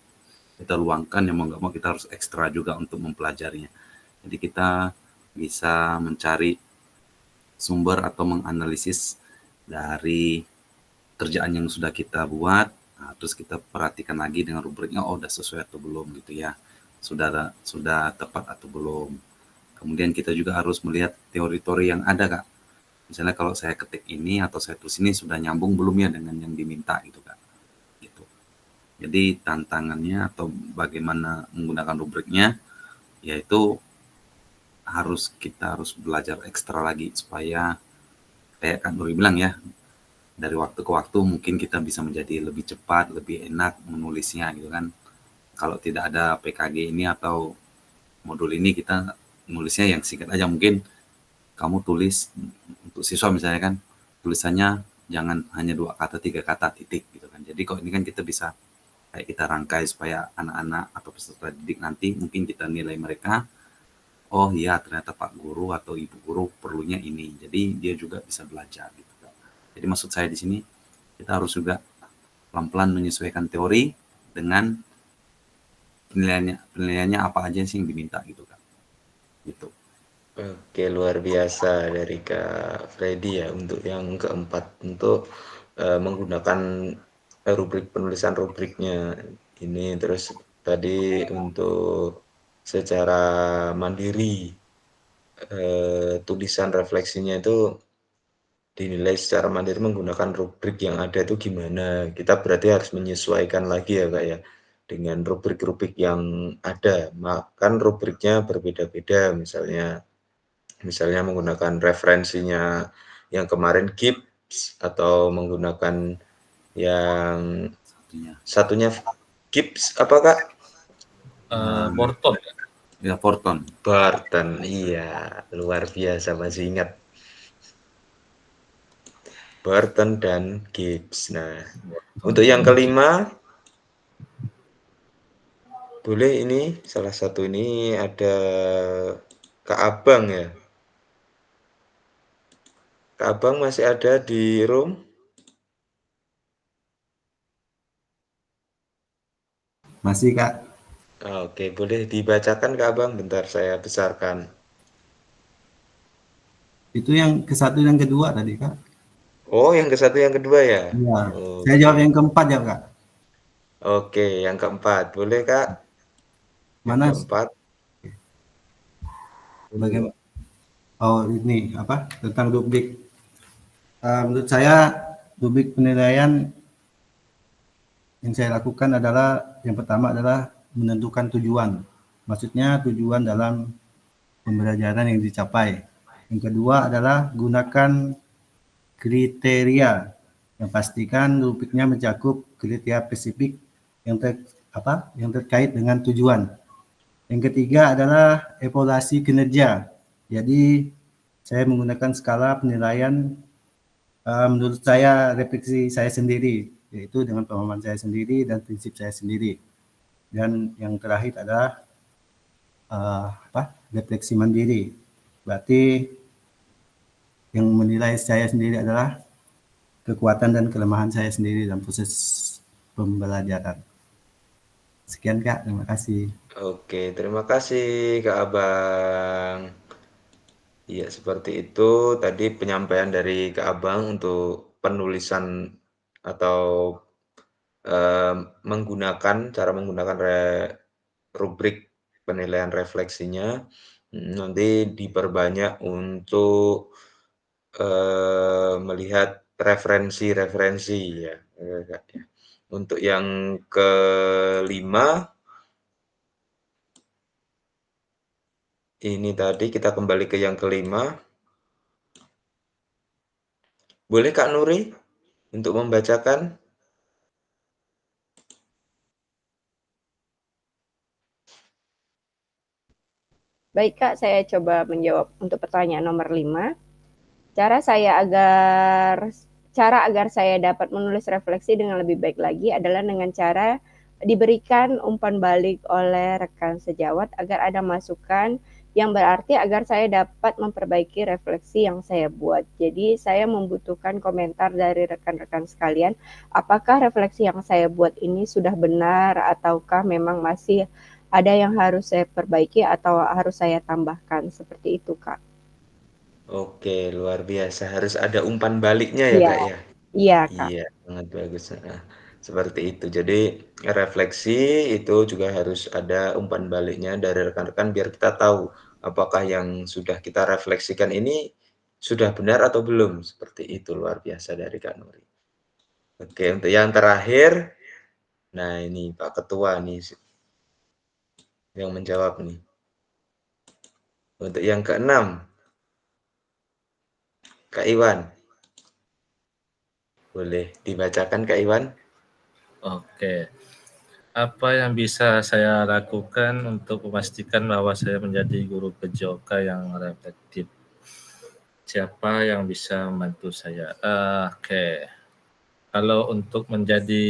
C: kita luangkan, ya mau nggak mau kita harus ekstra juga untuk mempelajarinya. Jadi kita bisa mencari sumber atau menganalisis dari kerjaan yang sudah kita buat, nah, terus kita perhatikan lagi dengan rubriknya, oh udah sesuai atau belum gitu ya, sudah tepat atau belum. Kemudian kita juga harus melihat teori-teori yang ada, Kak. Misalnya kalau saya ketik ini atau saya tulis ini sudah nyambung belum ya dengan yang diminta gitu, Kak. Gitu. Jadi tantangannya atau bagaimana menggunakan rubriknya, yaitu kita harus belajar ekstra lagi supaya kayak Kak Nuri bilang ya, dari waktu ke waktu mungkin kita bisa menjadi lebih cepat, lebih enak menulisnya gitu kan. Kalau tidak ada PKG ini atau modul ini, kita nulisnya yang singkat aja. Mungkin kamu tulis untuk siswa misalnya kan, tulisannya jangan hanya 2 kata, 3 kata, titik gitu kan. Jadi kok ini kan kita bisa kayak kita rangkai supaya anak-anak atau peserta didik nanti mungkin kita nilai mereka, oh iya ternyata Pak Guru atau Ibu Guru perlunya ini. Jadi dia juga bisa belajar gitu kan. Jadi maksud saya di sini kita harus juga pelan-pelan menyesuaikan teori dengan penilaiannya apa aja sih yang diminta gitu kan. Gitu.
A: Oke, luar biasa dari Kak Freddy ya untuk yang keempat, untuk menggunakan rubrik penulisan rubriknya ini. Terus tadi untuk secara mandiri tulisan refleksinya itu dinilai secara mandiri menggunakan rubrik yang ada itu gimana. Kita berarti harus menyesuaikan lagi ya Kak ya, dengan rubrik-rubrik yang ada. Kan rubriknya berbeda-beda, misalnya menggunakan referensinya yang kemarin Gibbs atau menggunakan yang satunya Gibbs apa Kak?
E: Borton.
C: Ya, Porton.
A: Barton, iya luar biasa masih ingat. Barton dan Gibbs. Nah, untuk yang kelima, boleh ini salah satu ini ada Kak Abang ya. Kak Abang masih ada di room?
D: Masih Kak.
A: Oke, boleh dibacakan Kak Abang, bentar saya besarkan.
D: Itu yang ke satu yang kedua tadi Kak.
A: Oh, yang ke satu yang kedua ya?
D: Iya. Saya
A: Oke.
D: jawab yang keempat ya Kak.
A: Oke, yang keempat. Boleh Kak? Yang
D: Mana
A: keempat.
D: bagaimana? Oh ini apa tentang rubrik. Menurut saya rubrik penilaian yang saya lakukan adalah yang pertama adalah menentukan tujuan. Maksudnya tujuan dalam pembelajaran yang dicapai. Yang kedua adalah gunakan kriteria yang pastikan rubriknya mencakup kriteria spesifik yang terkait dengan tujuan. Yang ketiga adalah evaluasi kinerja. Jadi saya menggunakan skala penilaian menurut saya refleksi saya sendiri, yaitu dengan pemahaman saya sendiri dan prinsip saya sendiri. Dan yang terakhir adalah refleksi mandiri. Berarti yang menilai saya sendiri adalah kekuatan dan kelemahan saya sendiri dalam proses pembelajaran. Sekian Kak, terima kasih.
A: Oke, terima kasih Kak Abang. Iya, seperti itu tadi penyampaian dari Kak Abang untuk penulisan atau cara menggunakan rubrik penilaian refleksinya. Nanti diperbanyak untuk melihat referensi-referensi ya, Kak, ya. Untuk yang kelima, ini tadi kita kembali ke yang kelima. Boleh Kak Nuri untuk membacakan?
B: Baik Kak, saya coba menjawab untuk pertanyaan nomor 5. Cara agar saya dapat menulis refleksi dengan lebih baik lagi adalah dengan cara diberikan umpan balik oleh rekan sejawat agar ada masukan yang berarti agar saya dapat memperbaiki refleksi yang saya buat. Jadi saya membutuhkan komentar dari rekan-rekan sekalian, apakah refleksi yang saya buat ini sudah benar ataukah memang masih ada yang harus saya perbaiki atau harus saya tambahkan, seperti itu Kak.
A: Oke, luar biasa. Harus ada umpan baliknya ya,
B: Iya,
A: Kak, ya?
B: iya Kak.
A: Iya, sangat bagus. Seperti itu. Jadi refleksi itu juga harus ada umpan baliknya dari rekan-rekan biar kita tahu apakah yang sudah kita refleksikan ini sudah benar atau belum. Seperti itu luar biasa dari Kak Nuri. Oke, untuk yang terakhir, nah ini Pak Ketua nih yang menjawab nih. Untuk yang keenam, Kak Iwan. Boleh dibacakan Kak Iwan?
E: Oke. Apa yang bisa saya lakukan untuk memastikan bahwa saya menjadi guru PJOK yang reflektif? Siapa yang bisa membantu saya? Oke. Kalau untuk menjadi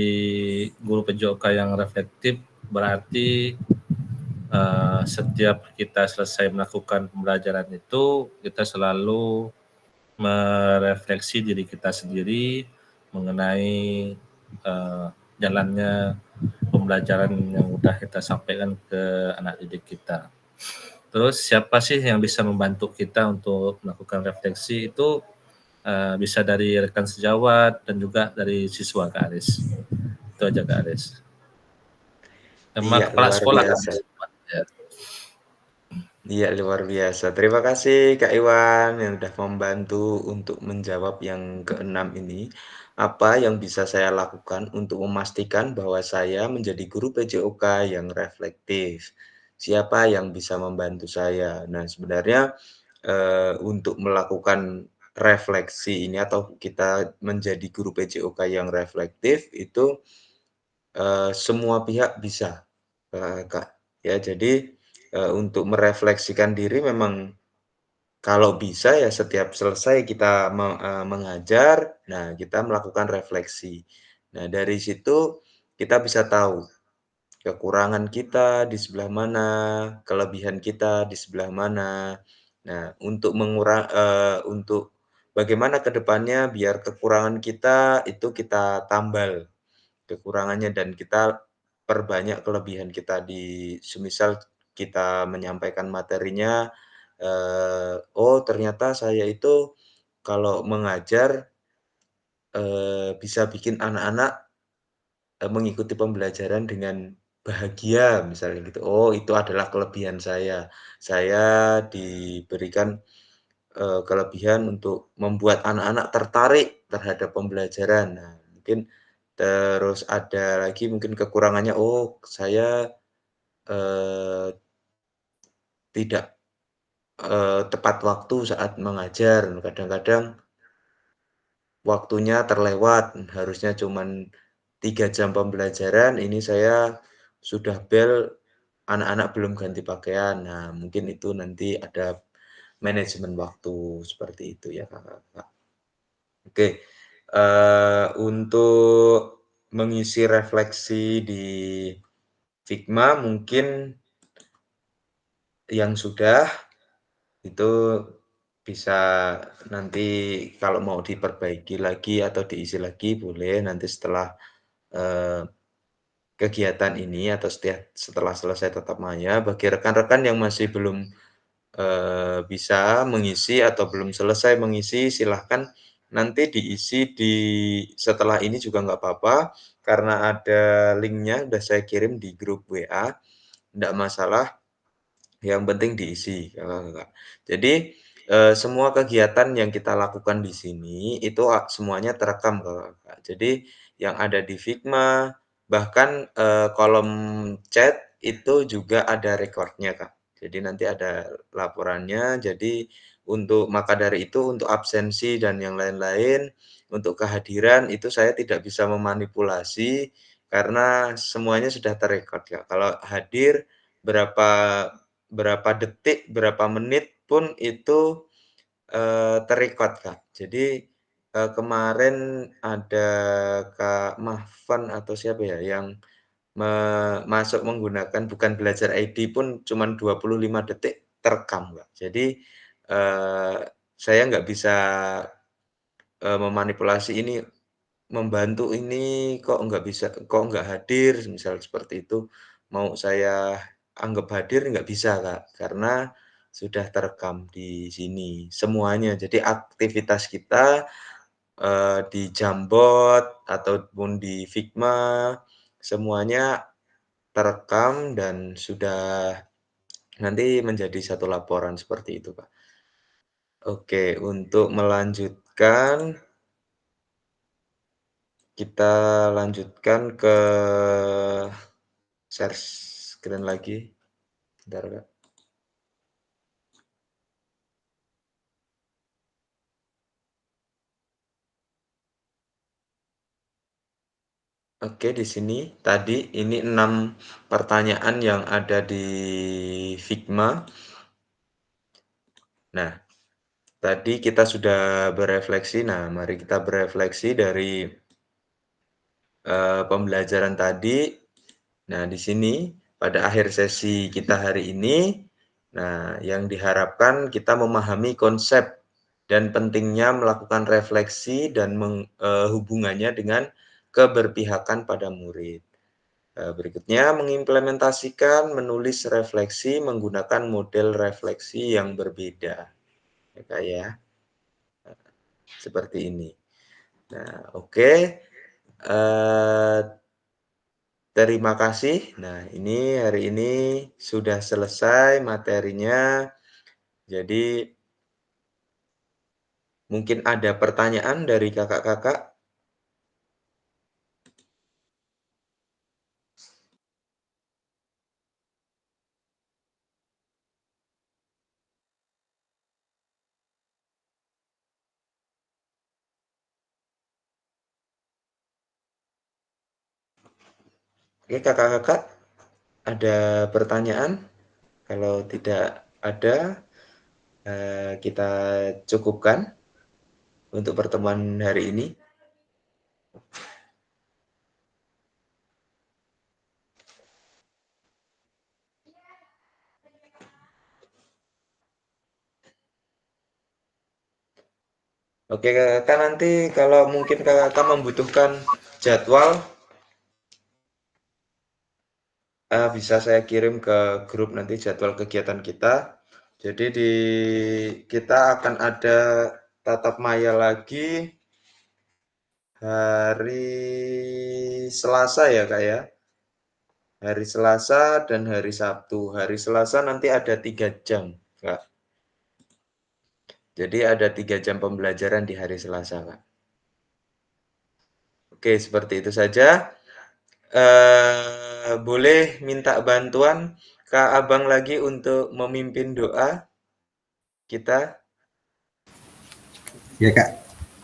E: guru PJOK yang reflektif berarti setiap kita selesai melakukan pembelajaran itu kita selalu merefleksi diri kita sendiri mengenai jalannya pembelajaran yang udah kita sampaikan ke anak didik kita. Terus siapa sih yang bisa membantu kita untuk melakukan refleksi itu bisa dari rekan sejawat dan juga dari siswa Kak Aris. Itu aja Kak Aris. Sama
A: Iya,
E: kepala
A: luar
E: sekolah Kak
A: biasa.
E: Aris. Ya.
A: Iya, luar biasa. Terima kasih Kak Iwan yang sudah membantu untuk menjawab yang keenam ini. Apa yang bisa saya lakukan untuk memastikan bahwa saya menjadi guru PJOK yang reflektif? Siapa yang bisa membantu saya? Nah, sebenarnya untuk melakukan refleksi ini atau kita menjadi guru PJOK yang reflektif itu semua pihak bisa, Kak. Ya, jadi untuk merefleksikan diri memang kalau bisa ya setiap selesai kita mengajar, nah kita melakukan refleksi. Nah, dari situ kita bisa tahu kekurangan kita di sebelah mana, kelebihan kita di sebelah mana. Nah, untuk bagaimana ke depannya biar kekurangan kita itu kita tambal kekurangannya dan kita perbanyak kelebihan kita semisal kita menyampaikan materinya, "Oh ternyata saya itu kalau mengajar, bisa bikin anak-anak, mengikuti pembelajaran dengan bahagia," misalnya gitu. "Oh itu adalah kelebihan saya. Saya diberikan, kelebihan untuk membuat anak-anak tertarik terhadap pembelajaran." Nah, mungkin terus ada lagi mungkin kekurangannya, "Oh, saya, eee, tidak, tepat waktu saat mengajar. Kadang-kadang waktunya terlewat, harusnya cuman 3 jam pembelajaran, ini saya sudah bel, anak-anak belum ganti pakaian." Nah, mungkin itu nanti ada manajemen waktu, seperti itu ya, Kakak. Oke, untuk mengisi refleksi di Figma mungkin yang sudah, itu bisa nanti kalau mau diperbaiki lagi atau diisi lagi boleh nanti setelah, eee, kegiatan ini atau setelah selesai tatap maya. Bagi rekan-rekan yang masih belum bisa mengisi atau belum selesai mengisi, silahkan nanti diisi setelah ini juga nggak apa-apa, karena ada linknya udah saya kirim di grup WA, nggak masalah, yang penting diisi, Kakak. Jadi, semua kegiatan yang kita lakukan di sini itu semuanya terekam, Kakak. Jadi yang ada di Figma, bahkan, kolom chat itu juga ada record-nya, Kak. Jadi nanti ada laporannya, jadi maka dari itu untuk absensi dan yang lain-lain, untuk kehadiran itu saya tidak bisa memanipulasi karena semuanya sudah terekod, Kak. Kalau hadir berapa berapa detik, berapa menit pun itu, ter-record, Kak. Jadi, kemarin ada Kak Mahfan atau siapa ya, yang masuk menggunakan bukan belajar ID pun cuman 25 detik terekam, Kak. Jadi, eee, saya nggak bisa, memanipulasi ini, membantu ini kok nggak hadir, misal seperti itu. Mau saya anggap hadir nggak bisa, Kak, karena sudah terekam di sini semuanya. Jadi aktivitas kita, di Jamboard ataupun di Figma, semuanya terekam dan sudah nanti menjadi satu laporan seperti itu, Kak. Oke, untuk melanjutkan, kita lanjutkan ke share screen lagi, bentar, Kak. Oke, di sini tadi ini 6 pertanyaan yang ada di Figma. Nah, tadi kita sudah berefleksi, nah mari kita berefleksi dari, pembelajaran tadi. Nah, di sini pada akhir sesi kita hari ini, nah yang diharapkan kita memahami konsep dan pentingnya melakukan refleksi dan hubungannya dengan keberpihakan pada murid. Berikutnya mengimplementasikan menulis refleksi menggunakan model refleksi yang berbeda, ya Kak ya, seperti ini. Nah, oke, terima kasih. Nah, ini hari ini sudah selesai materinya. Jadi mungkin ada pertanyaan dari kakak-kakak? Oke, kakak-kakak, ada pertanyaan? Kalau tidak ada, kita cukupkan untuk pertemuan hari ini. Oke, kakak, nanti kalau mungkin kakak membutuhkan jadwal, bisa saya kirim ke grup nanti jadwal kegiatan kita. Jadi kita akan ada tatap maya lagi hari Selasa ya kak ya. Hari Selasa dan hari Sabtu. Hari Selasa nanti ada 3 jam kak. Jadi ada 3 jam pembelajaran di hari Selasa kak. Oke, seperti itu saja. Boleh minta bantuan Kak Abang lagi untuk memimpin doa kita
D: Ya Kak,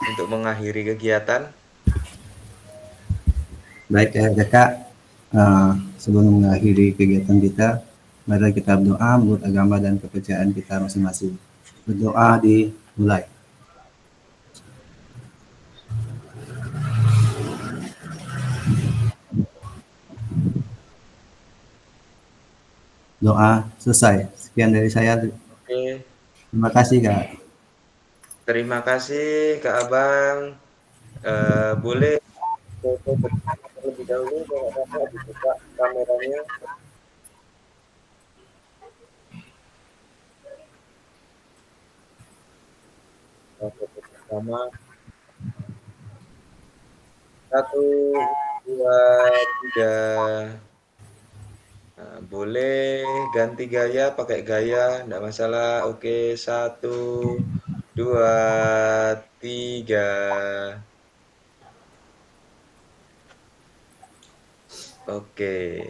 A: untuk mengakhiri kegiatan.
D: baik Kakak. Sebelum mengakhiri kegiatan kita, mari kita berdoa menurut agama dan kepercayaan kita masing-masing. Berdoa dimulai. Doa selesai. Sekian dari saya.
A: Oke,
D: Terima kasih Kak.
A: terima kasih Kak Abang. Boleh foto bersama terlebih dahulu kakak dibuka kameranya. Foto bersama. 1, 2, 3. Nah, boleh ganti gaya, pakai gaya, enggak masalah. Oke, 1, 2, 3. Oke.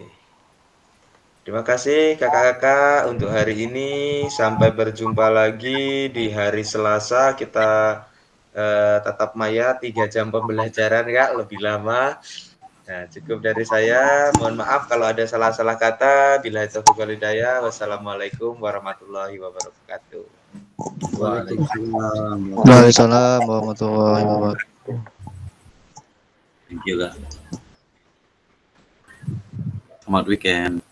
A: Terima kasih kakak-kakak untuk hari ini. Sampai berjumpa lagi di hari Selasa. Kita tatap maya 3 jam pembelajaran kak, lebih lama. Nah, cukup dari saya. Mohon maaf kalau ada salah-salah kata. Billahi taufiq wal hidayah. Wassalamualaikum warahmatullahi wabarakatuh.
C: Waalaikumsalam.
G: Waalaikumsalam warahmatullahi wabarakatuh.
C: Thank you, Kak. Selamat weekend.